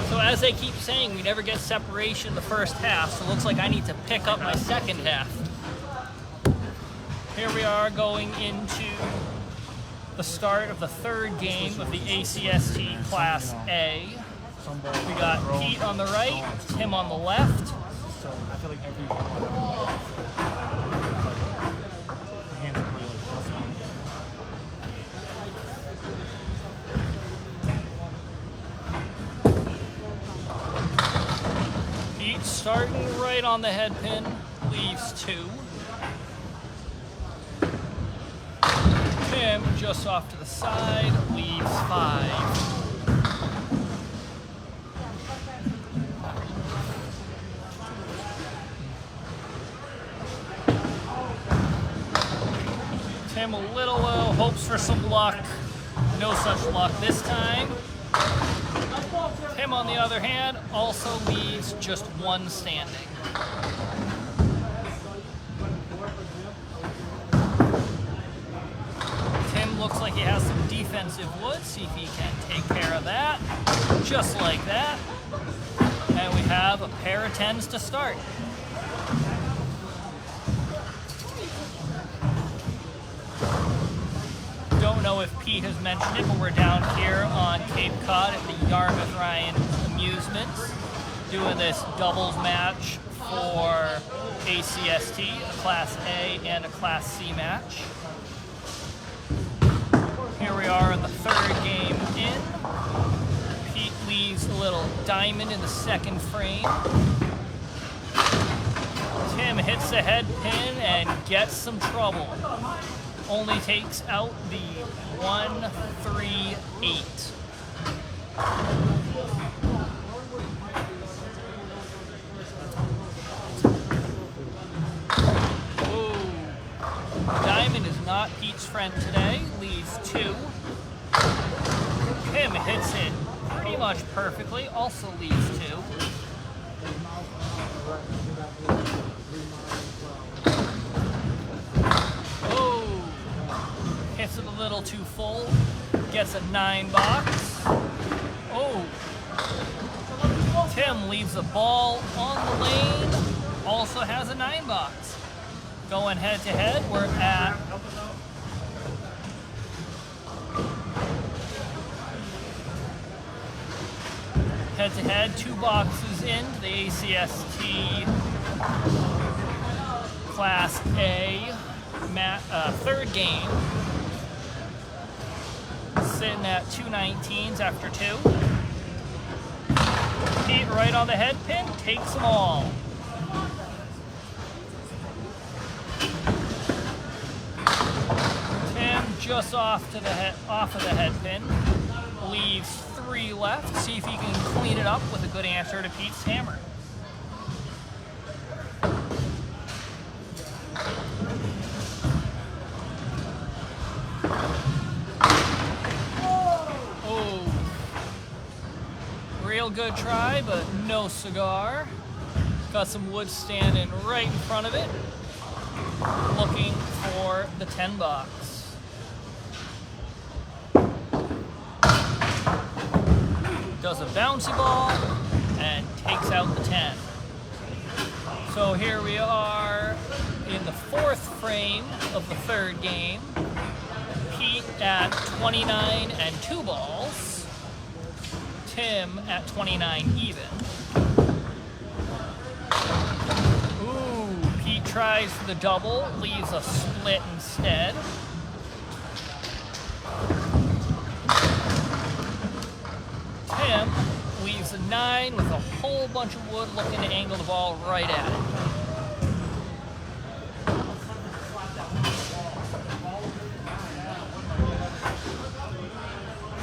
So as I keep saying, we never get separation the first half, so it looks like I need to pick up my second half. Here we are going into the start of the third game of the ACST Class A. We got Pete on the right, Tim on the left. So I feel like every one hands are really Pete starting right on the head pin, leaves 2. Tim just off to the side, leaves 5. Tim a little low, hopes for some luck. No such luck this time. Tim, on the other hand, also leaves just 1 standing. Tim looks like he has some defensive wood. See if he can take care of that. Just like that. And we have a pair of 10s to start. Don't know if Pete has mentioned it, but we're down here on Cape Cod at the Yarmouth Ryan Amusements doing this doubles match for ACST, a Class A and a Class C match. Here we are in the third game in. Pete leaves a little diamond in the second frame. Tim hits the head pin and gets some trouble. Only takes out the 1, 3, 8. Ooh. Diamond is not Pete's friend today. Leaves 2. Tim hits it pretty much perfectly. Also leaves 2. Hits it a little too full. Gets a 9 box. Oh. Tim leaves the ball on the lane. Also has a 9 box. Going head to head, we're at head to head, 2 boxes into the ACST Class A third game. Sitting at 2 19s after 2. Pete right on the head pin, takes them all. Tim just off of the head pin. Leaves 3 left. See if he can clean it up with a good answer to Pete's hammer. Real good try, but no cigar. Got some wood standing right in front of it. Looking for the 10 box. Does a bouncy ball and takes out the 10. So here we are in the 4th frame of the third game. Pete at 29 and 2 balls. Tim at 29 even. Ooh, Pete tries the double, leaves a split instead. Tim leaves a 9 with a whole bunch of wood looking to angle the ball right at it.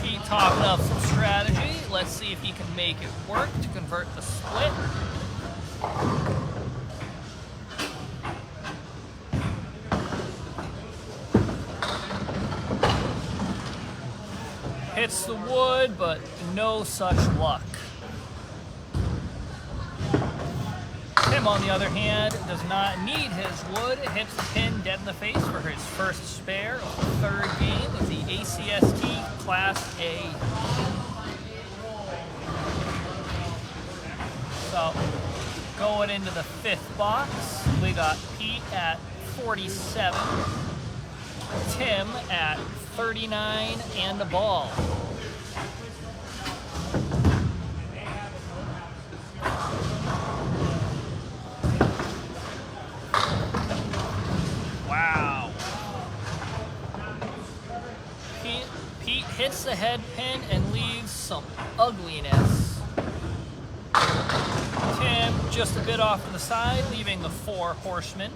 Pete talking up some strategy. Let's see if he can make it work to convert the split. Hits the wood, but no such luck. Tim, on the other hand, does not need his wood. Hits the pin dead in the face for his first spare of the third game of the ACST Class A. So, going into the fifth box, we got Pete at 47, Tim at 39 and a ball. Wow. Pete hits the head pin and leaves some ugliness. Tim just a bit off to the side, leaving the 4 horsemen.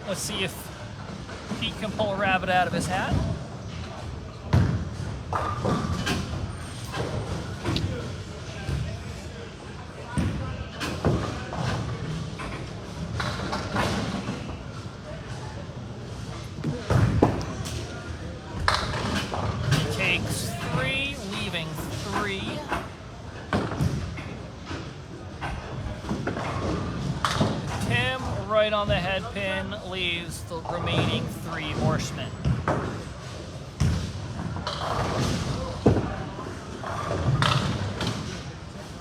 Let's see if Pete can pull a rabbit out of his hat. He takes 3, leaving 3. Tim, right on the head pin, leaves the remaining 3 horsemen.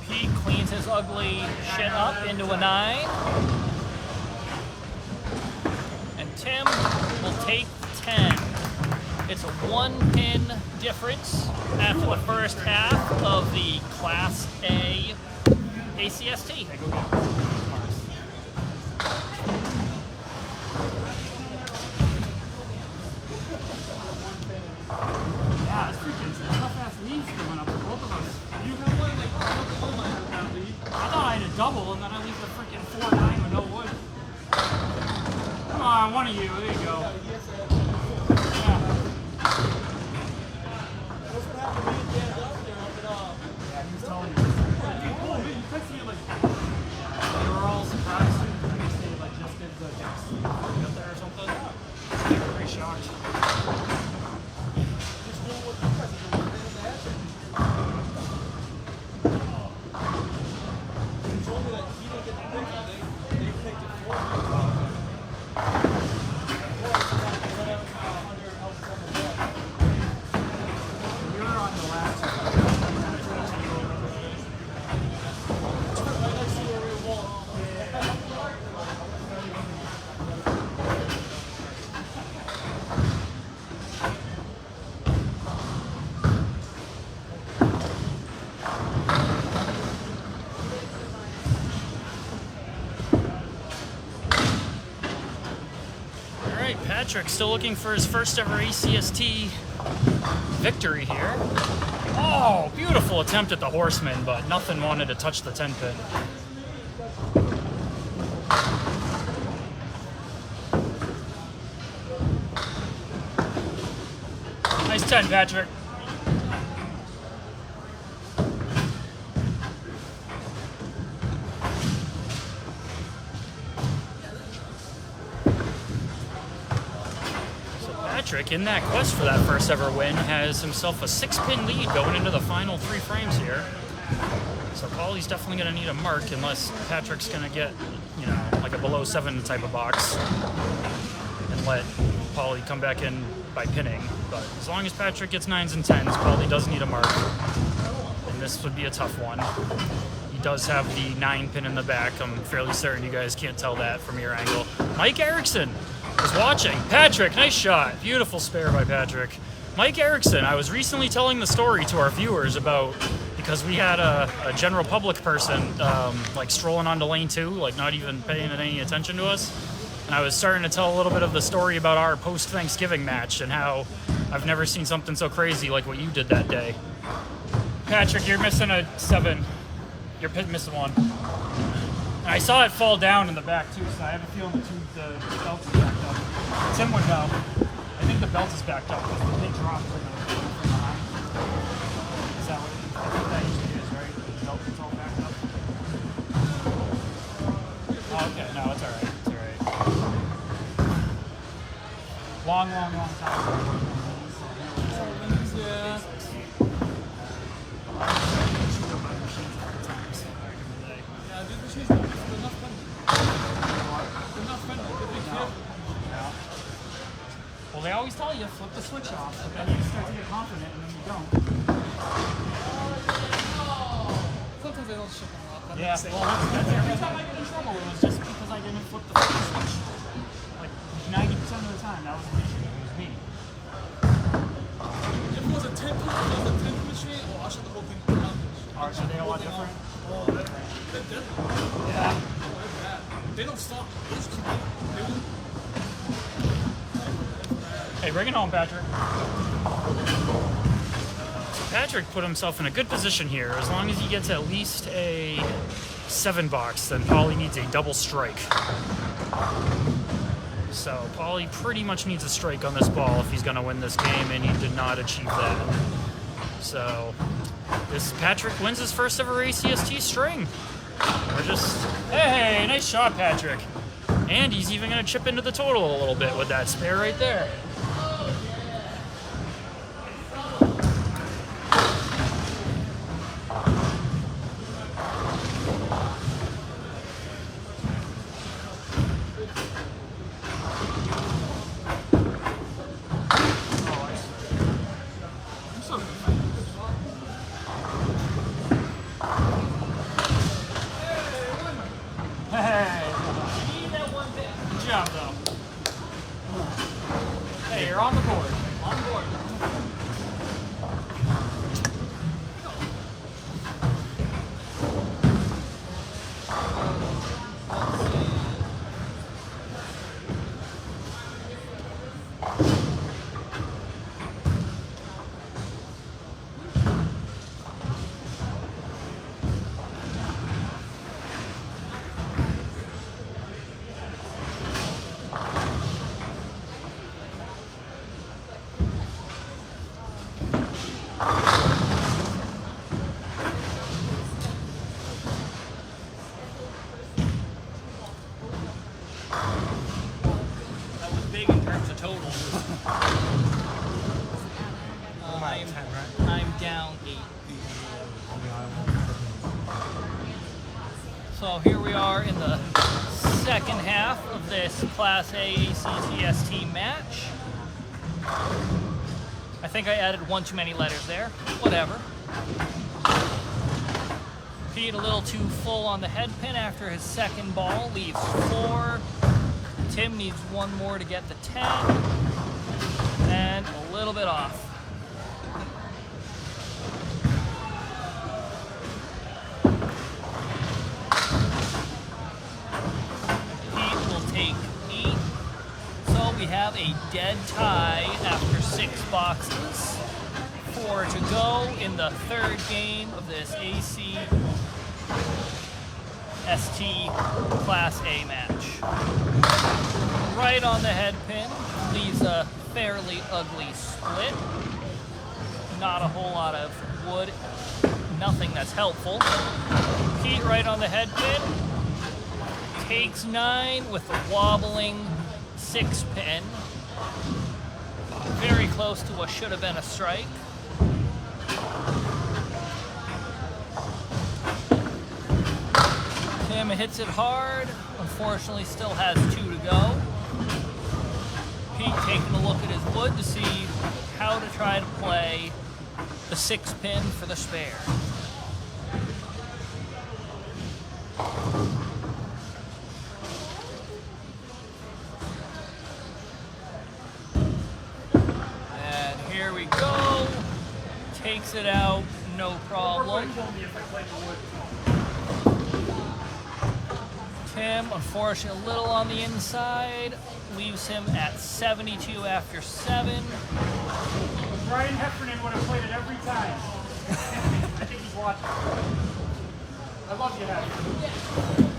Pete cleans his ugly shit up into a 9. And Tim will take 10. It's a 1-pin difference after the first half of the Class A ACST. Yeah, it's freaking tough ass leads coming up for both of us. You have one like that lead. I thought I had a double and then I leave the freaking 4-9 with no wood. Come on, one of you. There you go. Yeah. That's what happened to me and Dan out there up at yeah, he was telling me. Oh man, you texted me like they were all surprised because they like just did the text up there or something. They were pretty shocked. Patrick still looking for his first ever ACST victory here. Oh, beautiful attempt at the horseman, but nothing wanted to touch the 10 pin. Nice 10, Patrick. Patrick, in that quest for that first ever win, has himself a 6-pin lead going into the final 3 frames here. So Pauly's definitely going to need a mark unless Patrick's going to get, you know, like a below 7 type of box and let Pauly come back in by pinning. But as long as Patrick gets 9s and 10s, Pauly does need a mark. And this would be a tough one. He does have the 9 pin in the back. I'm fairly certain you guys can't tell that from your angle. Mike Erickson is watching. Patrick, nice shot. Beautiful spare by Patrick. Mike Erickson, I was recently telling the story to our viewers about, because we had a general public person like strolling onto lane 2, like not even paying any attention to us. And I was starting to tell a little bit of the story about our post-Thanksgiving match and how I've never seen something so crazy like what you did that day. Patrick, you're missing a 7. You're missing 1. And I saw it fall down in the back too, so I have a feeling the belt is backed up. Tim would know. I think the belt is backed up because the pin dropped from behind. Is that what I think that usually is, right? The belt is all backed up. Oh, okay, no, it's alright. It's alright. Long time. Yeah. flip the switch off, but then you start to get confident and then you don't. Sometimes they don't ship them off. That Yeah, makes sense. well, that's every time I get in trouble, it was just because I didn't flip the fucking switch. Like 90% of the time, that was the issue. It was me. If it was a 10 machine, oh, I shut the whole thing down. Are they a lot different? Oh, they're deadly. Yeah. They don't stop. They just keep going. They won't. Hey, bring it home, Patrick. Patrick put himself in a good position here. As long as he gets at least a 7 box, then Pauly needs a double strike. So Pauly pretty much needs a strike on this ball if he's going to win this game, and he did not achieve that. So this Patrick wins his first ever ACST string. We're just, hey, nice shot, Patrick. And he's even going to chip into the total a little bit with that spare right there. Good job, though. Hey, you're on the board. On board. That was big in terms of total. I'm down 8. So here we are in the second half of this Class A ACST match. I think I added one too many letters there. Whatever. Pete a little too full on the head pin after his second ball, leaves 4. Tim needs one more to get the 10, and a little bit off. Pete will take 8, so we have a dead tie after 6 boxes. 4 to go in the third game of this ACST Class A match. Right on the head pin, leaves a fairly ugly split. Not a whole lot of wood, nothing that's helpful. Pete right on the head pin, takes 9 with a wobbling 6 pin. Very close to what should have been a strike. Tim hits it hard, unfortunately still has 2 to go. Pete taking a look at his wood to see how to try to play the 6 pin for the spare. And here we go. Takes it out, no problem. Tim, unfortunately, a little on the inside, leaves him at 72 after 7. Brian Heffernan would have played it every time. I think he's watching. I love you, Heffernan.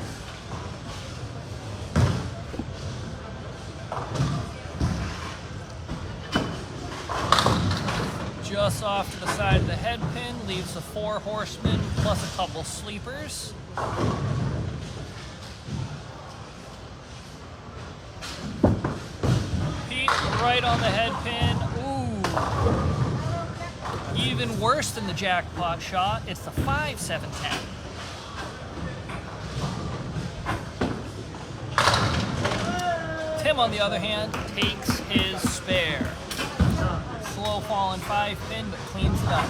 Just off to the side of the head pin, leaves the 4 horsemen plus a couple sleepers. Pete right on the head pin. Ooh. Even worse than the jackpot shot, it's the 5, 7, 10. Tim, on the other hand, takes his spare. low falling 5-pin, but cleans it up.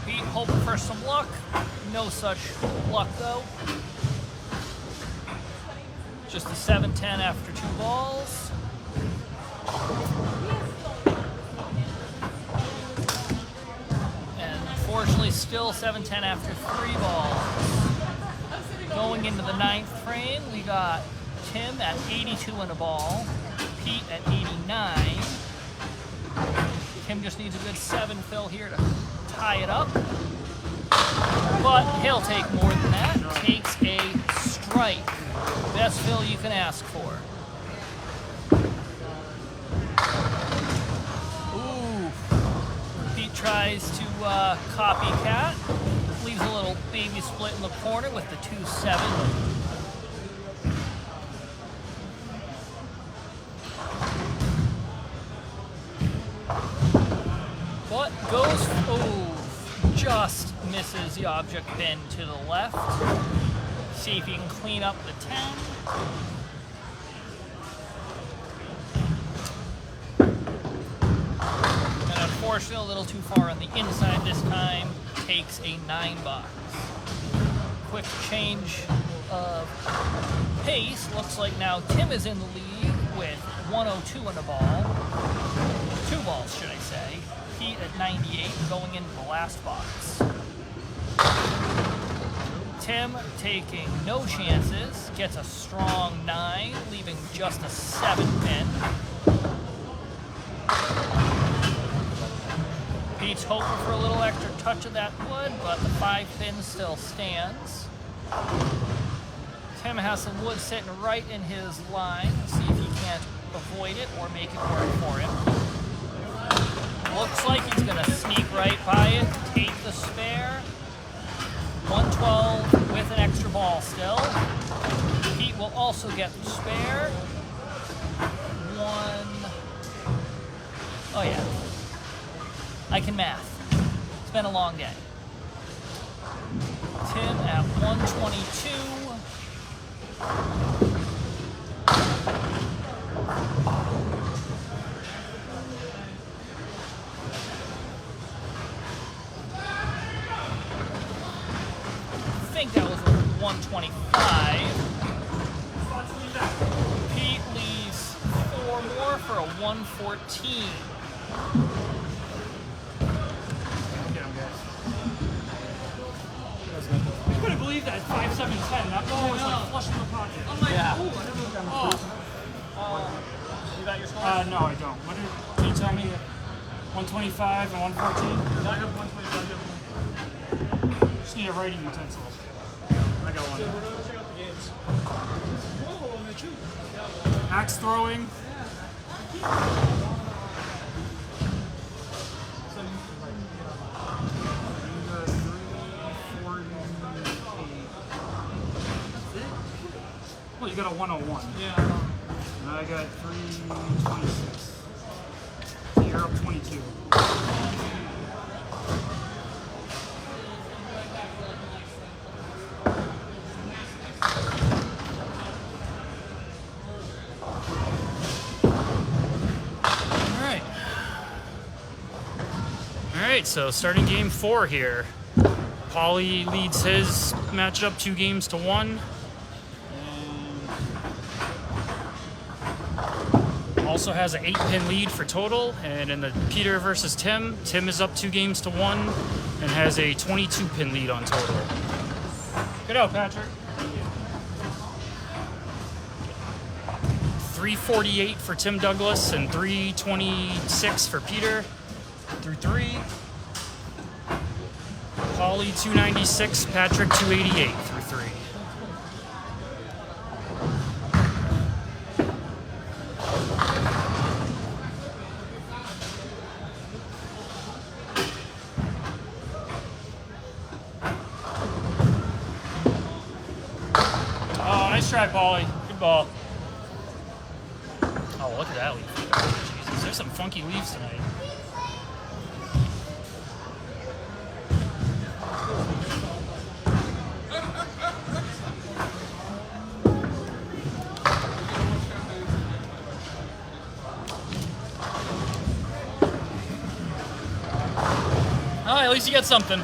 Pete hoping for some luck. No such luck though. Just a 7-10 after 2 balls. And unfortunately still 7-10 after 3 balls. Going into the 9th frame, we got Tim at 82 and a ball, Pete at 89. Tim just needs a good 7 fill here to tie it up. But he'll take more than that. Takes a strike. Best fill you can ask for. Ooh. Pete tries to copycat. Leaves a little baby split in the corner with the 2-7. But goes, just misses the object pin to the left. See if he can clean up the 10. And unfortunately, a little too far on the inside this time. Takes a 9 box. Quick change of pace. Looks like now Tim is in the lead with 102 in the ball. 2 balls, should I say. Pete at 98 going into the last box. Tim taking no chances, gets a strong 9, leaving just a 7 pin. Pete's hoping for a little extra touch of that wood, but the 5 pin still stands. Tim has some wood sitting right in his line. See if he can't avoid it or make it work for him. Looks like he's gonna sneak right by it, take the spare. 112 with an extra ball still. Pete will also get the spare. 1. Oh yeah. I can math. It's been a long day. Tim at 122. I think that was 125. Pete leaves 4 more for a 114. I couldn't believe that 5-7-10. That ball was like flush in the pocket. I'm like, Yeah. oh, I never You got your score? No, I don't. What did you tell me? 125 and 114? I have 125. Just need a writing utensil. I got one. Check out the games. Whoa, I'm at you. Axe throwing. Well, you got a 101. Yeah. And I got 326. So you're up 22. All right, so starting game 4 here. Pauly leads his matchup 2 games to 1. Also has an 8-pin lead for total, and in the Peter versus Tim, Tim is up 2 games to 1 and has a 22-pin lead on total. Good out, Patrick. 348 for Tim Douglas and 326 for Peter through 3. Pauly 296, Patrick 288 through 3. Oh, nice try, Pauly. Good ball. Oh, look at that leaf. Jesus, there's some funky leaves tonight. Oh, at least you get something.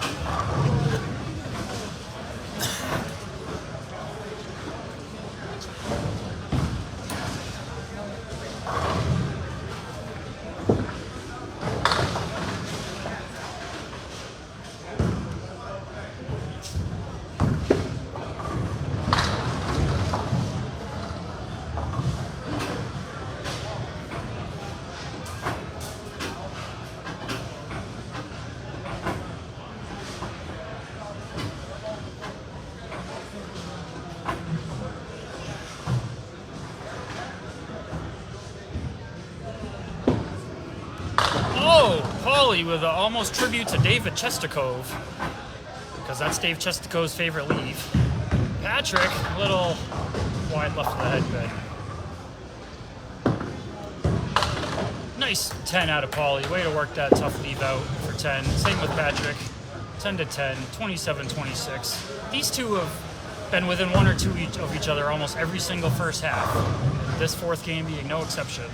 Pauly with an almost tribute to David Chestakov, because that's Dave Chestakov's favorite leave. Patrick, a little wide left of the headband. Nice 10 out of Pauly. Way to work that tough leave out for 10. Same with Patrick. 10 to 10, 27-26. These two have been within one or two of each other almost every single first half. This fourth game being no exception.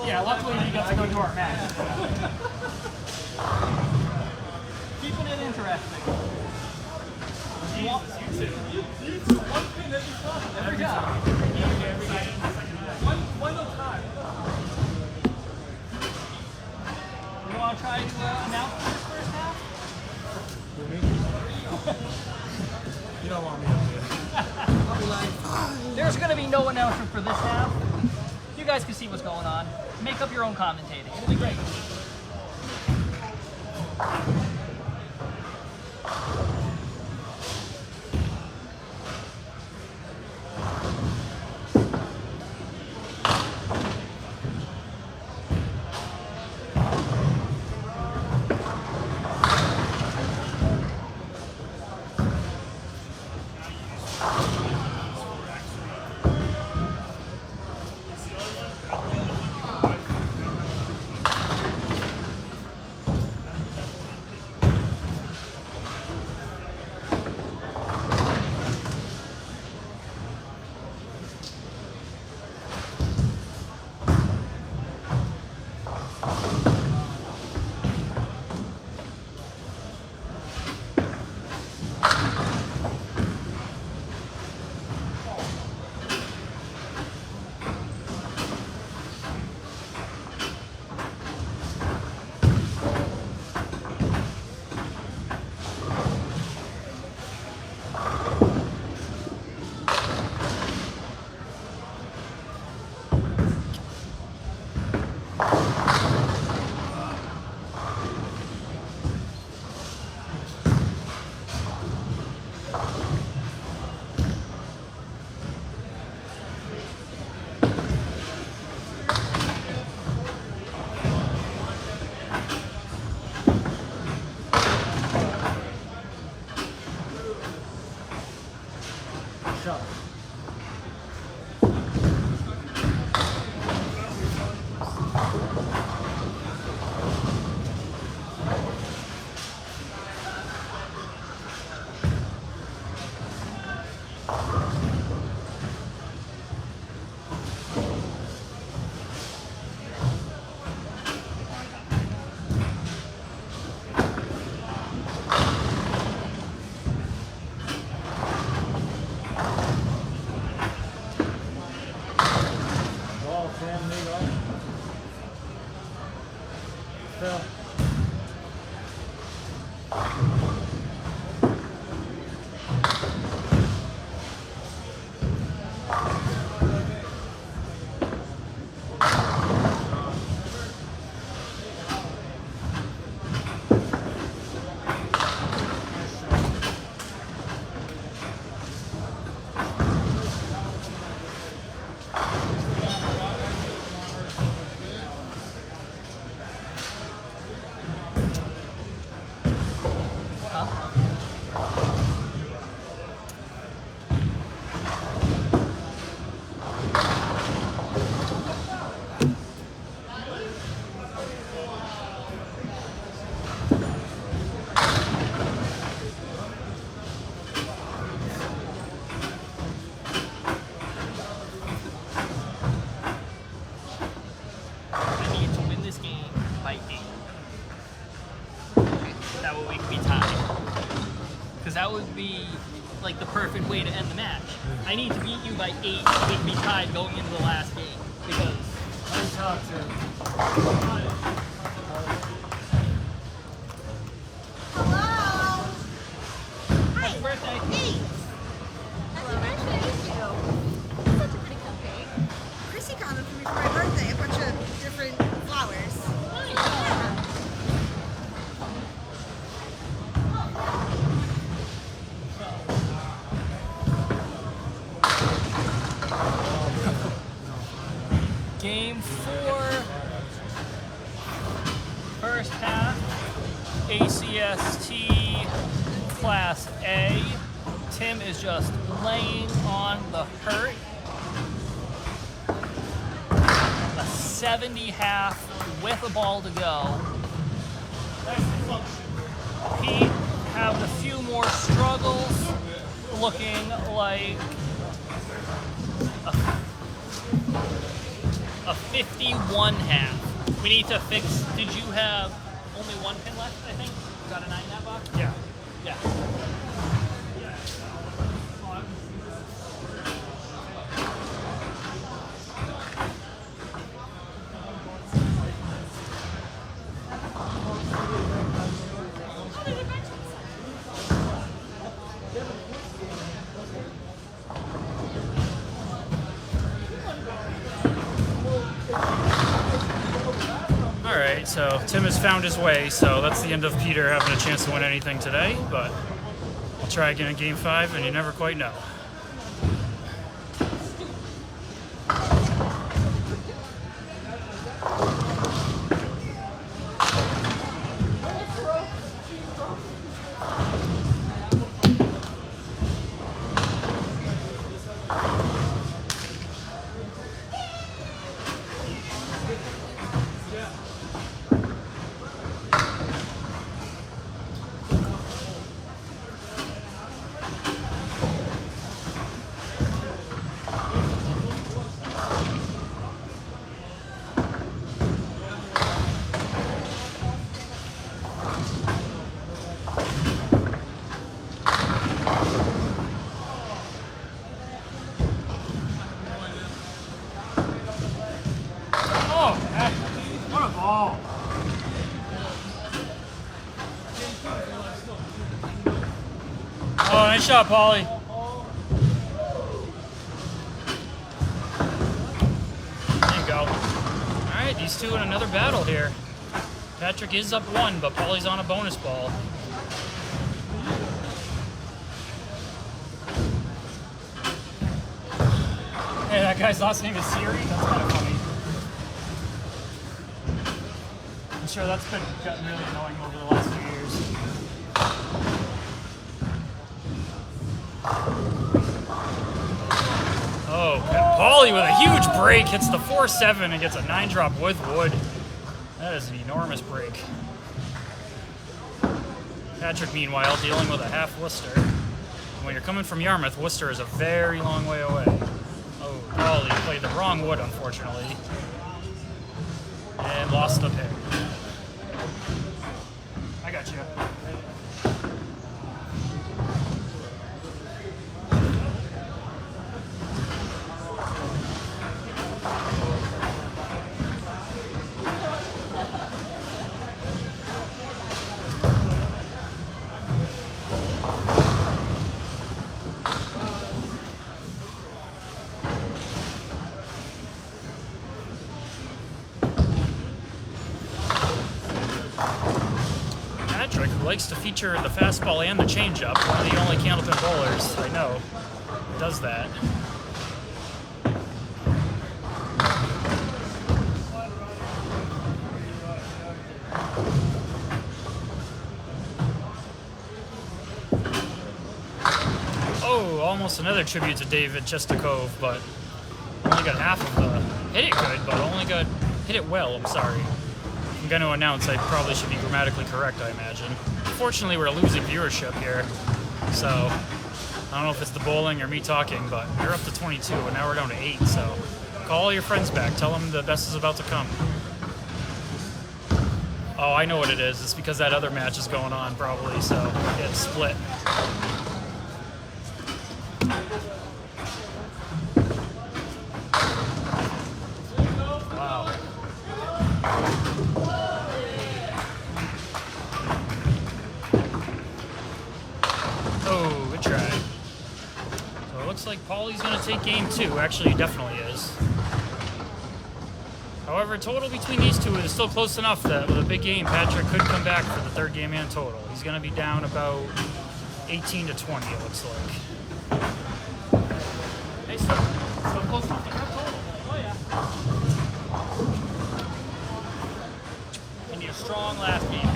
Yeah, luckily we got to go to our match. Keeping it interesting. You two, one pin every time. Every time. One at a time. You want to try to announce this first half? You don't want me up here. I'll be like, There's going to be no announcement for this half. You guys can see what's going on. Make up your own commentating. It'll be great. I need to win this game by 8. That way we can be tied. Because that would be like the perfect way to end the match. I need to beat you by 8 so we can be tied going into the last game. Because Hello. happy birthday. Thanks. Happy birthday to you. Such a pretty cupcake. Chrissy got them for me for my birthday. A bunch of different flowers. Yeah. Game 4, first half, ACST Class A. Tim is just laying on the hurt. A 70 half with a ball to go. Pete having a few more struggles, looking like a 51 half. We need to fix. Did you have only one pin left, I think? Got a 9 in that box? Yeah. Yeah. Alright, so Tim has found his way, so that's the end of Peter having a chance to win anything today, but I'll try again in Game 5, and you never quite know. Oh, heck, what a ball. Oh, nice shot, Pauly. There you go. All right, these two in another battle here. Patrick is up 1, but Pauly's on a bonus ball. Hey, that guy's last name is Siri? That's kind of funny. I'm sure that's gotten really annoying over the last few years. Oh, and Pauly with a huge break hits the 4-7 and gets a 9-drop with wood. That is an enormous break. Patrick, meanwhile, dealing with a half Worcester. When you're coming from Yarmouth, Worcester is a very long way away. Oh, Pauly played the wrong wood, unfortunately. And lost the pick. I got you. Patrick, who likes to feature the fastball and the changeup, one of the only Candlepin bowlers I know who does that. Oh, almost another tribute to David Chestakov, but only got half of the hit it good, but only got hit it well. I'm sorry. I'm going to announce I probably should be grammatically correct, I imagine. Unfortunately, we're losing viewership here, so I don't know if it's the bowling or me talking, but you're up to 22, and now we're down to 8, so call all your friends back. Tell them the best is about to come. Oh, I know what it is. It's because that other match is going on, probably, so it's split. Wow. Oh, good try. So it looks like Pauly's going to take game 2. Actually, he definitely is. However, total between these two is still close enough that with a big game, Patrick could come back for the third game and total. He's going to be down about 18 to 20, it looks like. Hey, still close enough to have total. Oh, yeah. We need a strong last game.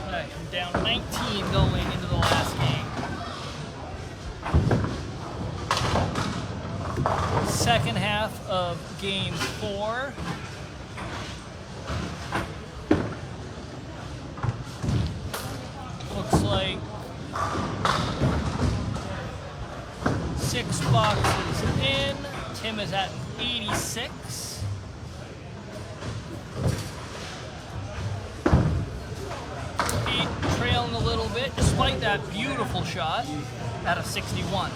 Alright, I'm down 19 going into the last game. Second half of game 4. Looks like 6 boxes in. Tim is at 86. Pete trailing a little bit, despite that beautiful shot, at a 61.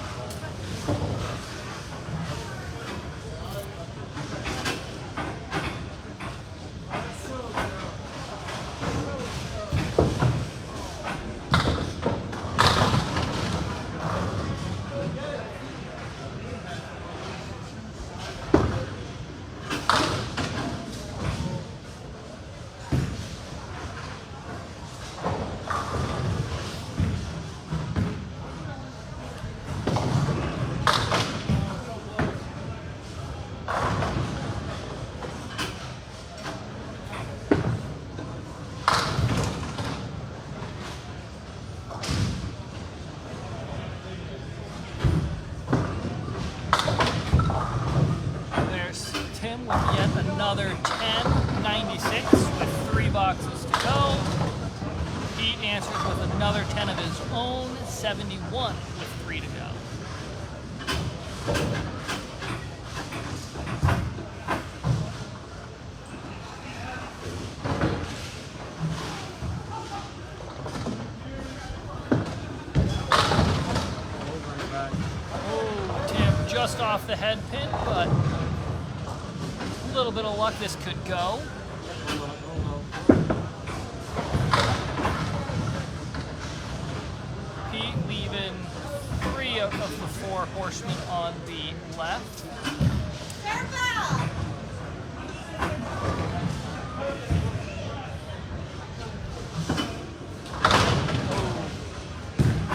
There's Tim with yet another 10.96 with 3 boxes to go. Pete answers with another 10 of his own, 71 with 3 to go. Oh, Tim just off the head pin, but a little bit of luck this could go. 3 of the 4 horsemen on the left. Careful!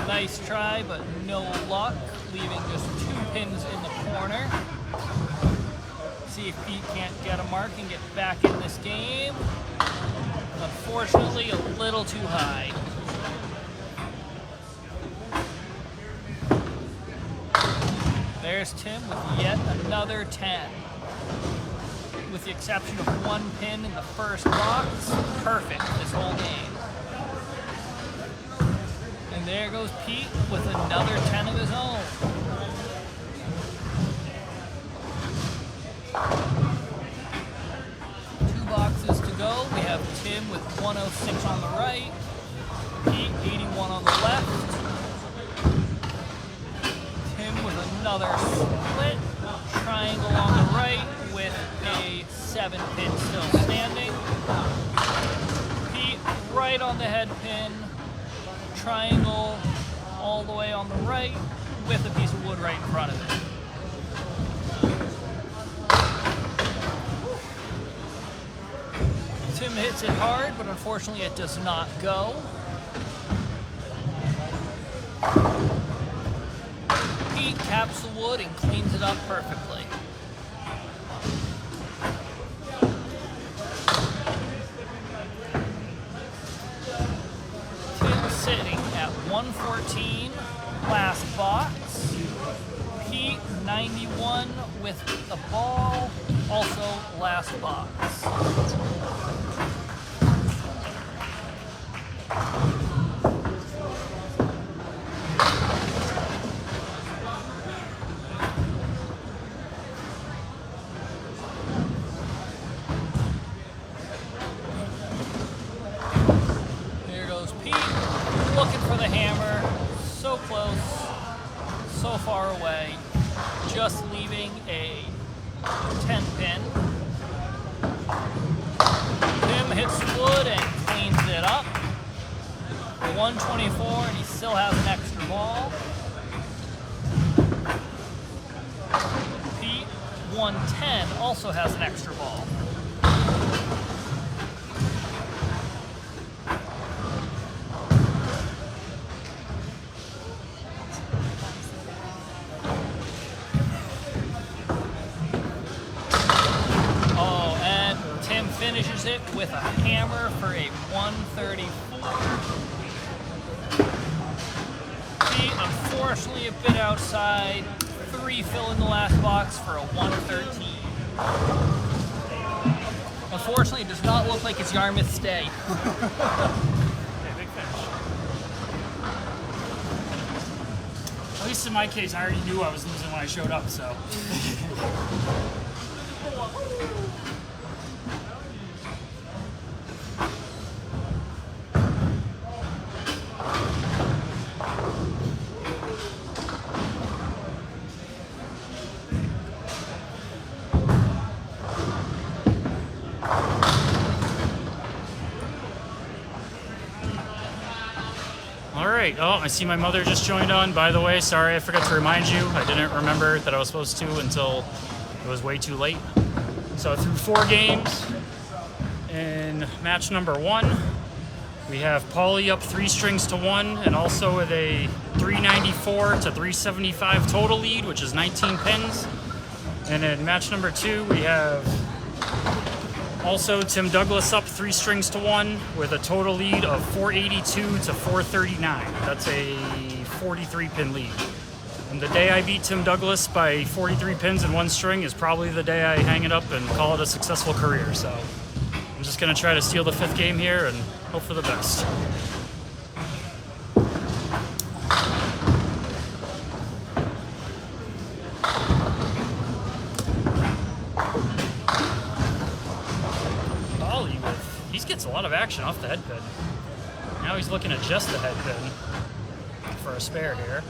Nice try, but no luck, leaving just 2 pins in the corner. See if Pete can't get a mark and get back in this game. Unfortunately, a little too high. There's Tim with yet another 10. With the exception of 1 pin in the first box, perfect this whole game. And there goes Pete with another 10 of his own. Two boxes to go. We have Tim with 106 on the right, Pete 81 on the left. Tim with another split triangle on the right with a 7 pin still standing. Pete right on the head pin. Triangle all the way on the right with a piece of wood right in front of it. Tim hits it hard, but unfortunately it does not go. Pete caps the wood and cleans it up perfectly. Sitting at 114, last box. Pete 91 with the ball, also last box. Looking for the hammer, so close, so far away, just leaving a 10 pin. Tim hits wood and cleans it up. 124 and he still has an extra ball. Pete, 110, also has an extra ball. Finishes it with a hammer for a 134. Pete, unfortunately, a bit outside. 3 fill in the last box for a 113. Unfortunately, it does not look like it's Yarmouth's day. Okay, big finish. At least in my case, I already knew I was losing when I showed up, so. Alright, oh, I see my mother just joined on. By the way, sorry, I forgot to remind you. I didn't remember that I was supposed to until it was way too late. So through 4 games, in match number 1, we have Pauly up 3 strings to 1, and also with a 394 to 375 total lead, which is 19 pins. And in match number 2, we have also Tim Douglas up 3 strings to 1 with a total lead of 482 to 439. That's a 43 pin lead. And the day I beat Tim Douglas by 43 pins in 1 string is probably the day I hang it up and call it a successful career. So I'm just gonna try to steal the 5th game here and hope for the best. He gets a lot of action off the head pin. Now he's looking at just the head pin for a spare here.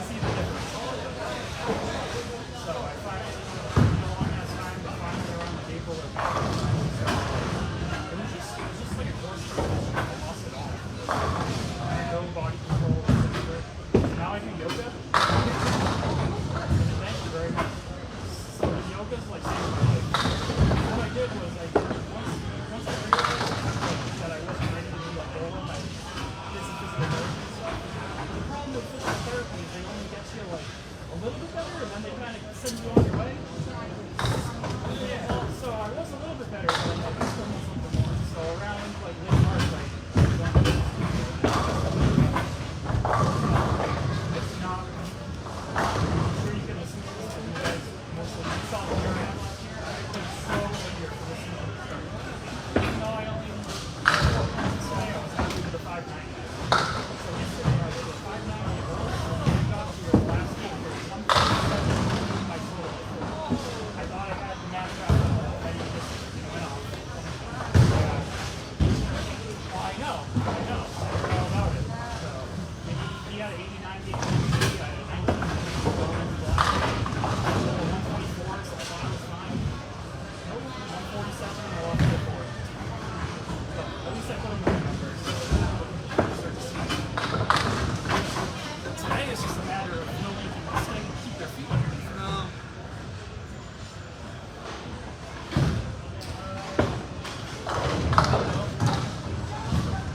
see the difference. So I finally, no one has time to finally around the table or it was just like a horse show. I lost it all. I had no body control. Now I do yoga. Thank you very much. So the yoga's like saving my life. What I did was once I realized that I wasn't ready to do a whole of my physical therapy and stuff. The problem with physical therapy is they only get you like a little bit better and then they kind of send you on your way. Yeah, so I was a little bit better, but I still need something more. So around like late March, like it's not. I'm sure you can listen to this, but you guys mostly saw the year last year. I played so eager for this season to start. Even though I only yesterday I was happy with the 590. So yesterday I did a 590 at work, and when I got to the last game, it was 147 my total. I thought I had the match out, and it just went off. Yeah. Well, I know. I know all about it. So he had an 89 game MVP, I had a 19 going into the last game. 124, so I thought I was fine. Nope, 147 and I lost to 4. So at least I put him in the numbers. Start to see. Today it's just a matter of nobody can stay and keep their feet underneath. No.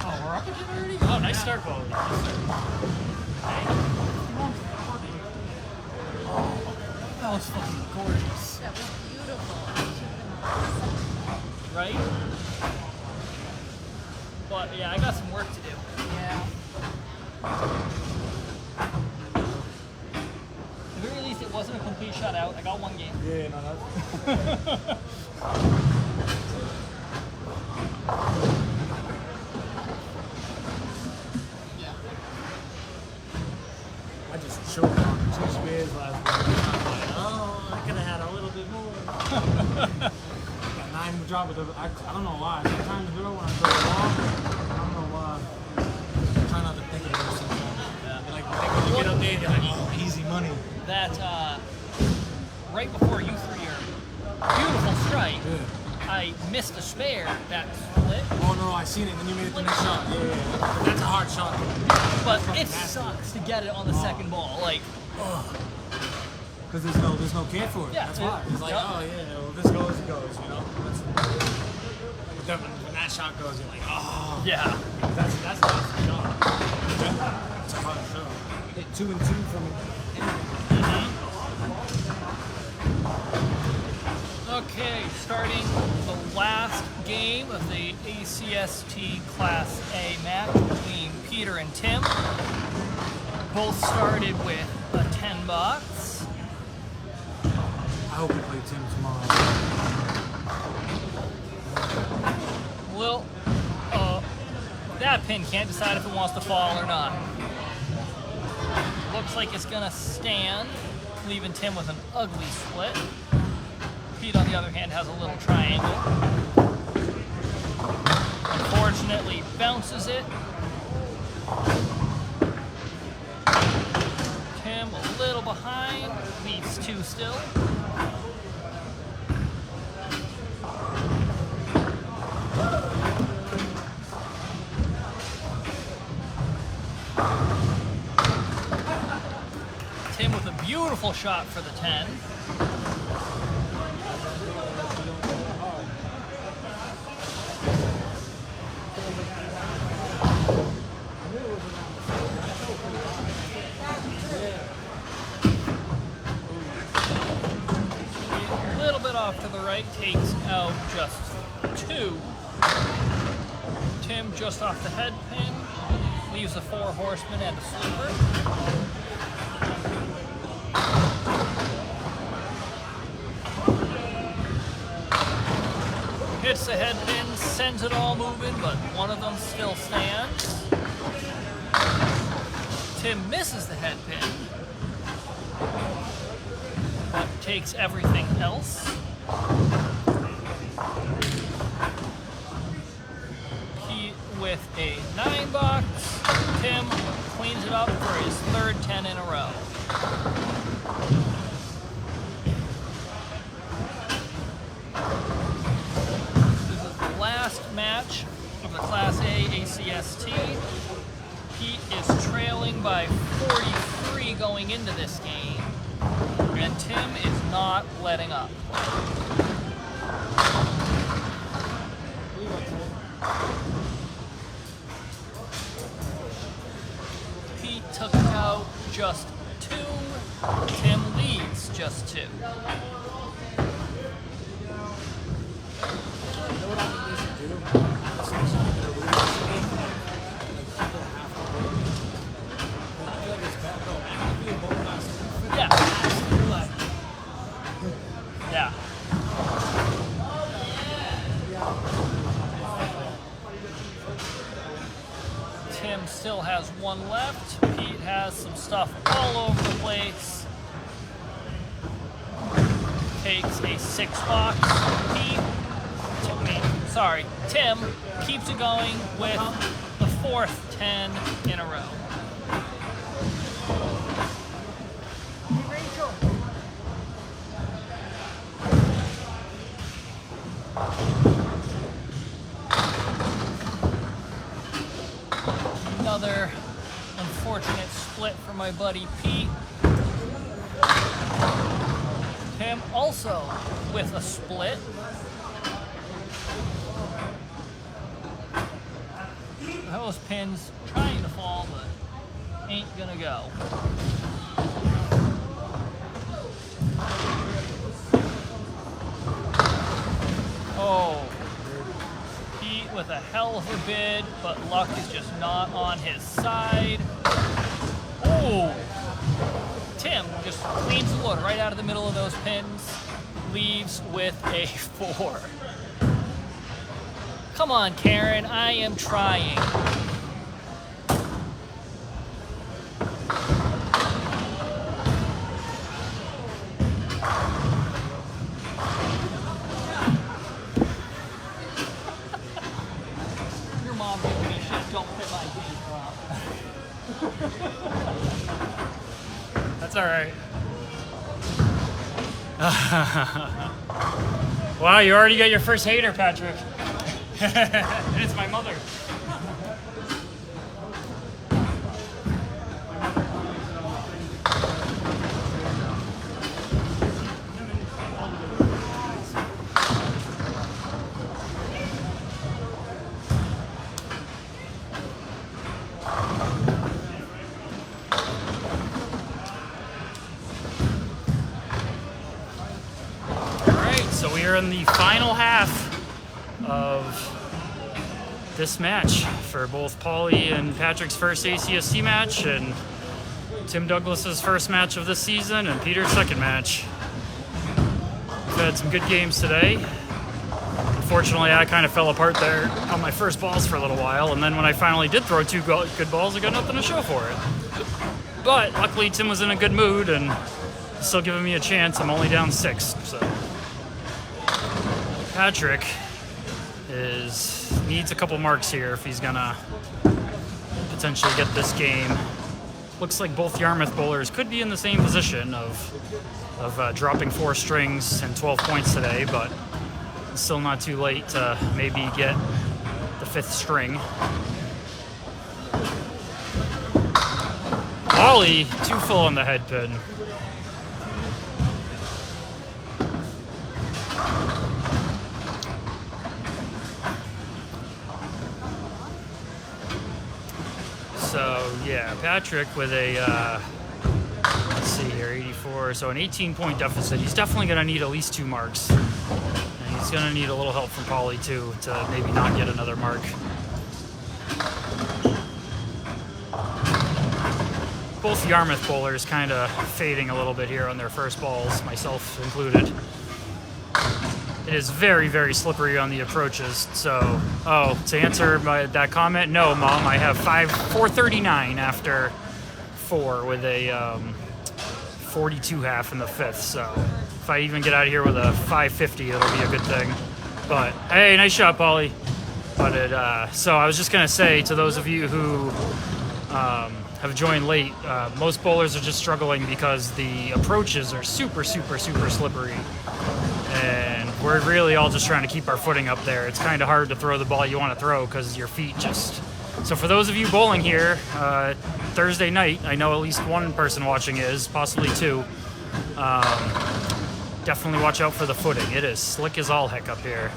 Oh, we're up again already? Oh, nice start, Pauly. That was fucking gorgeous. That was beautiful. Right? But yeah, I got some work to do. Yeah. At the very least, it wasn't a complete shutout. I got one game. Yeah, no, that's... I just choked on 2 spears last week. I'm like, oh, I could have had a little bit more. Got 9 drop with I don't know why. Sometimes when I throw the ball, I don't know why. I try not to think of it sometimes. Yeah. Like when you get up there, you're like, oh, easy money. That right before you threw your beautiful strike, Yeah. I missed a spare that split. Oh no, I seen it. Then you made it the next shot. Yeah. But that's a hard shot. But it nasty. sucks to get it on the second ball. Like, Because there's no care for it. Yeah, That's why. It's like, yep. oh yeah, well, this goes, it goes, you know. But then when that shot goes, you're like, oh. yeah. That's a nasty shot. It's a hard shot. Hit 2 and 2 from anything. Okay, starting the last game of the ACST Class A match between Peter and Tim. Both started with a 10 bucks. I hope we play Tim tomorrow. Well, that pin can't decide if it wants to fall or not. Looks like it's gonna stand, leaving Tim with an ugly split. Pete, on the other hand, has a little triangle. Unfortunately, bounces it. Tim a little behind, leaves 2 still. Tim with a beautiful shot for the 10. A little bit off to the right, takes out just 2. Tim just off the head pin, leaves a 4 horseman and a sleeper. Hits the head pin, sends it all moving, but one of them still stands. Tim misses the head pin, but takes everything else. Pete with a 9 bucks. Tim cleans it up for his 3rd 10 in a row. going into this game, and Tim is not letting up. Pete took out just 2. Tim leads just 2. Yeah. Tim still has 1 left. Pete has some stuff all over the place. Takes a 6-box. Tim keeps it going with the 4th 10 in a row. Another unfortunate split for my buddy Pete. Tim also with a split. Those pins trying to fall, but ain't gonna go. Oh, Pete with a hell of a bid, but luck is just not on his side. Oh, Tim just cleans the wood right out of the middle of those pins, leaves with a 4. Come on, Karen, I am trying. Your mom giving me shit, don't put my game That's all right. Wow, you already got your first hater, Patrick. And it's my mother. All right, so we are in the final half of this match for both Pauly and Patrick's first ACST match, and Tim Douglas's first match of this season, and Peter's second match. We've had some good games today. Unfortunately, I kind of fell apart there on my first balls for a little while, and then when I finally did throw 2 good balls, I got nothing to show for it. But luckily, Tim was in a good mood and still giving me a chance. I'm only down 6, so Patrick needs a couple marks here if he's gonna potentially get this game. Looks like both Yarmouth bowlers could be in the same position of dropping 4 strings and 12 points today, but it's still not too late to maybe get the 5th string. Pauly, too full on the head pin. So yeah, Patrick with a, let's see here, 84, so an 18-point deficit. He's definitely going to need at least 2 marks. And he's going to need a little help from Pauly too, to maybe not get another mark. Both Yarmouth bowlers kind of fading a little bit here on their first balls, myself included. It is very, very slippery on the approaches. So, to answer that comment, no, Mom, I have 439 after 4 with a 42 half in the 5th. So if I even get out of here with a 550, it'll be a good thing. But hey, nice shot, Pauly. But so I was just gonna say to those of you who have joined late, most bowlers are just struggling because the approaches are super, super, super slippery. And we're really all just trying to keep our footing up there. It's kind of hard to throw the ball you want to throw because your feet just So for those of you bowling here, Thursday night, I know at least one person watching is, possibly two. Definitely watch out for the footing. It is slick as all heck up here.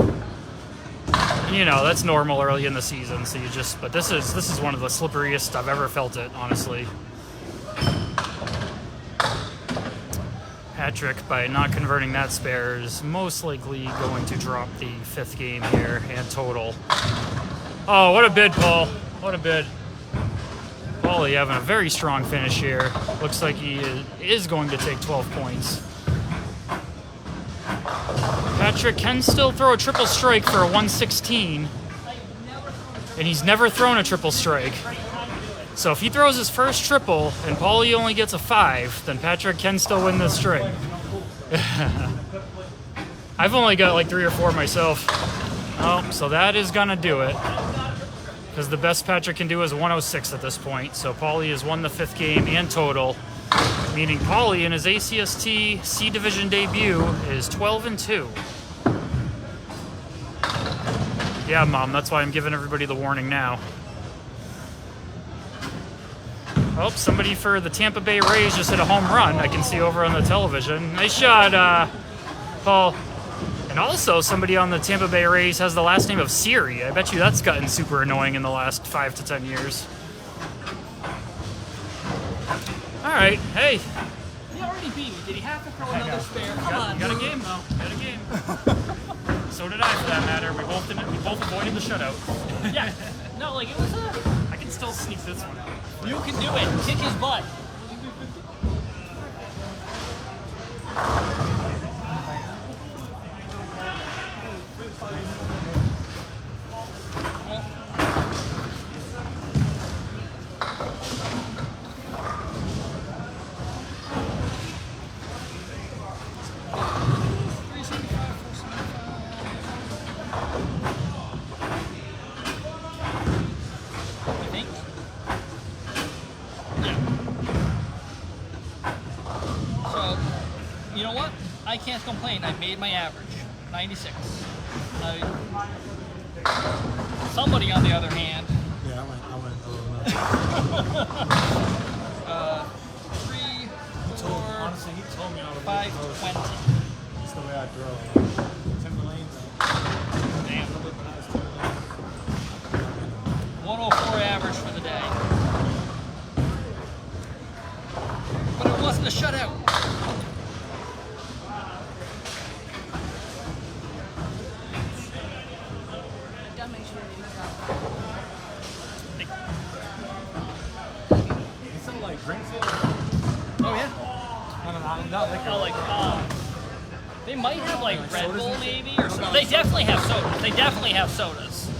You know, that's normal early in the season, so you just, but this is one of the slipperiest I've ever felt it, honestly. Patrick, by not converting that spare, is most likely going to drop the 5th game here and total. Oh, what a bid, Paul. What a bid. Pauly having a very strong finish here. Looks like he is going to take 12 points. Patrick can still throw a triple strike for a 116, and he's never thrown a triple strike. So if he throws his first triple and Pauly only gets a 5, then Patrick can still win this string. I've only got like 3 or 4 myself. Oh, so that is gonna do it. Because the best Patrick can do is 106 at this point. So Pauly has won the 5th game and total, meaning Pauly in his ACST C Division debut is 12-2. Yeah, Mom, that's why I'm giving everybody the warning now. Oh, somebody for the Tampa Bay Rays just hit a home run. I can see over on the television. Nice shot, Paul. And also, somebody on the Tampa Bay Rays has the last name of Siri. I bet you that's gotten super annoying in the last 5 to 10 years. All right, hey. He already beat me. Did he have to throw another spare? Come on. You got a game, though. You got a game. So did I, for that matter. We both avoided the shutout. Yeah. No, like, it was a... I can still sneak this one out. You can do it. Kick his butt. I can't complain. I made my average, 96. Somebody, on the other hand. Yeah, I went a little nuts. 3, 4, Honestly, he told me I would 5, 20. That's the way I throw. Timberlanes. Damn. 104 average for the day. But it wasn't a shutout. Oh yeah. Not like Oh, like they might have like Red Bull maybe, or something. They definitely have sodas. They definitely have sodas.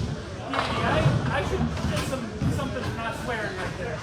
Yeah, I should get something not swearing right there.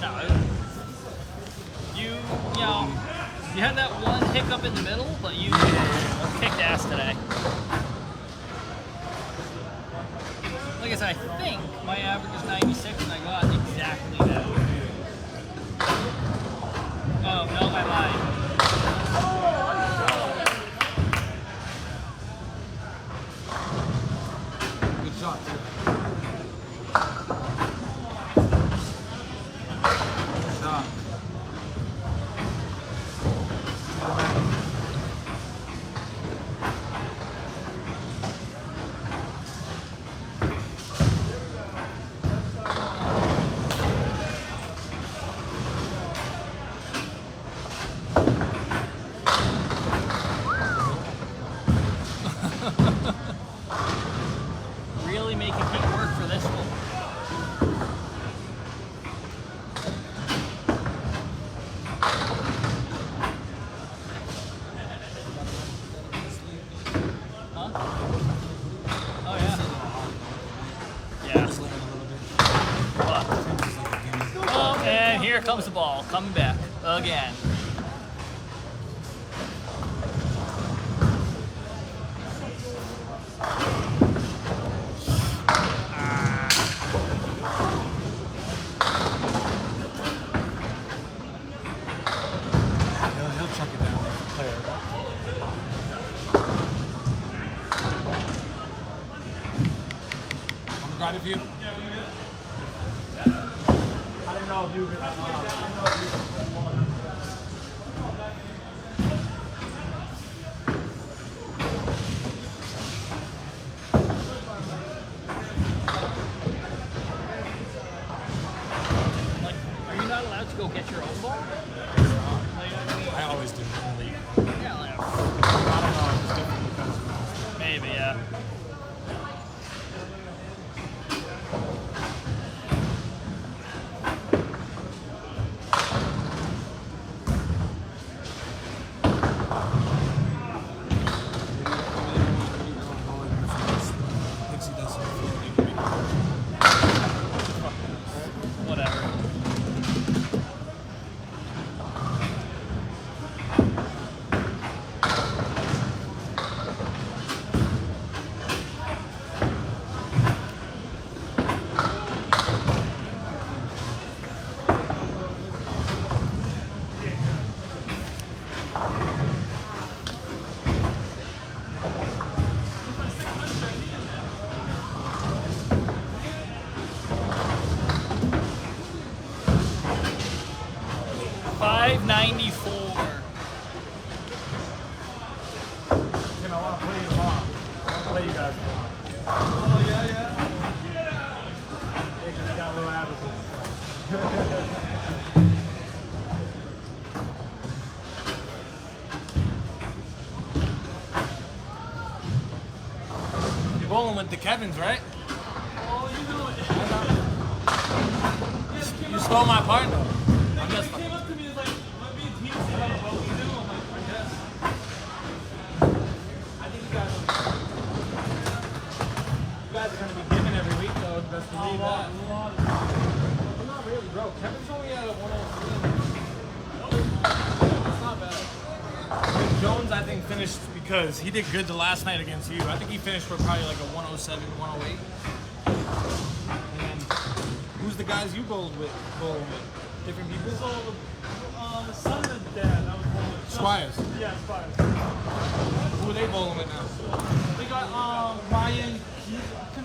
no. You know, you had that one hiccup in the middle, but you kicked ass today. Like I said, I think my average is 96, and I got exactly that. Oh, no, I lied. Good shot, too. Good shot. Really making Pete work for this one. Huh? Oh, yeah. Yeah. What? Oh, and here comes the ball. Coming back. Again. He'll chuck it down. Player. I'm glad of you. I didn't know if you were Like, are you not allowed to go get your own ball? I always do. Yeah, like, I don't know. It's different because maybe, yeah. Whatever. $5.94. Tim, I want to play you tomorrow. I want to play you guys tomorrow. Oh, yeah. They just got a little attitude. You're bowling with the Kevins, right? Oh, you know it. You stole my partner. I'm He just came up to me and was like, let me and Timmy see how well we do. I'm like, I guess. I think you guys are going to be giving every week, though. Best believe that. I'm not really, bro. Kevin's only at a 103. It's not bad. Jones, I think, finished because he did good the last night against you. I think he finished for probably like a 107, 108. And who's the guys you bowled with? Different people? So, the son and dad, that was one of the Squires. Yeah, Squires. Who are they bowling with now? They got Ryan.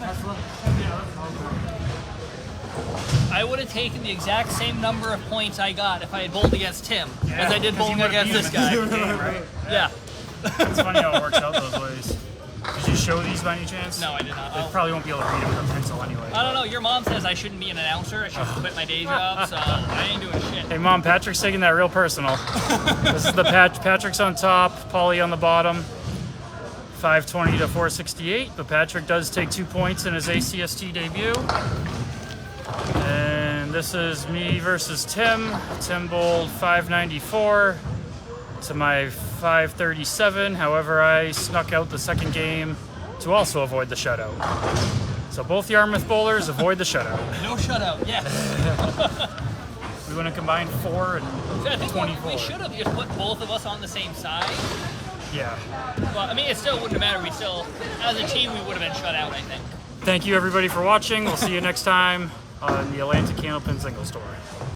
Tesla? Yeah, that's I would have taken the exact same number of points I got if I had bowled against Tim as I did because bowling you would've against beat this him in guy. the game, right? Yeah. It's funny how it works out those ways. Did you show these by any chance? No, I did not. I probably won't be able to read them with a pencil anyway. I don't know. Your mom says I shouldn't be an announcer. I should quit my day job, so I ain't doing shit. Hey Mom, Patrick's taking that real personal. This is the Patrick's on top, Pauly on the bottom. 520 to 468, but Patrick does take 2 points in his ACST debut. And this is me versus Tim. Tim bowled 594 to my 537. However, I snuck out the second game to also avoid the shutout. So both Yarmouth bowlers avoid the shutout. No shutout. Yes. We wouldn't combine 4 and I think 24. we should have just put both of us on the same side. Yeah. Well, I mean, it still wouldn't have mattered. We still, as a team, we would have been shut out, I think. Thank you everybody for watching. We'll see you next time on the Atlantic Candlepin Single Story.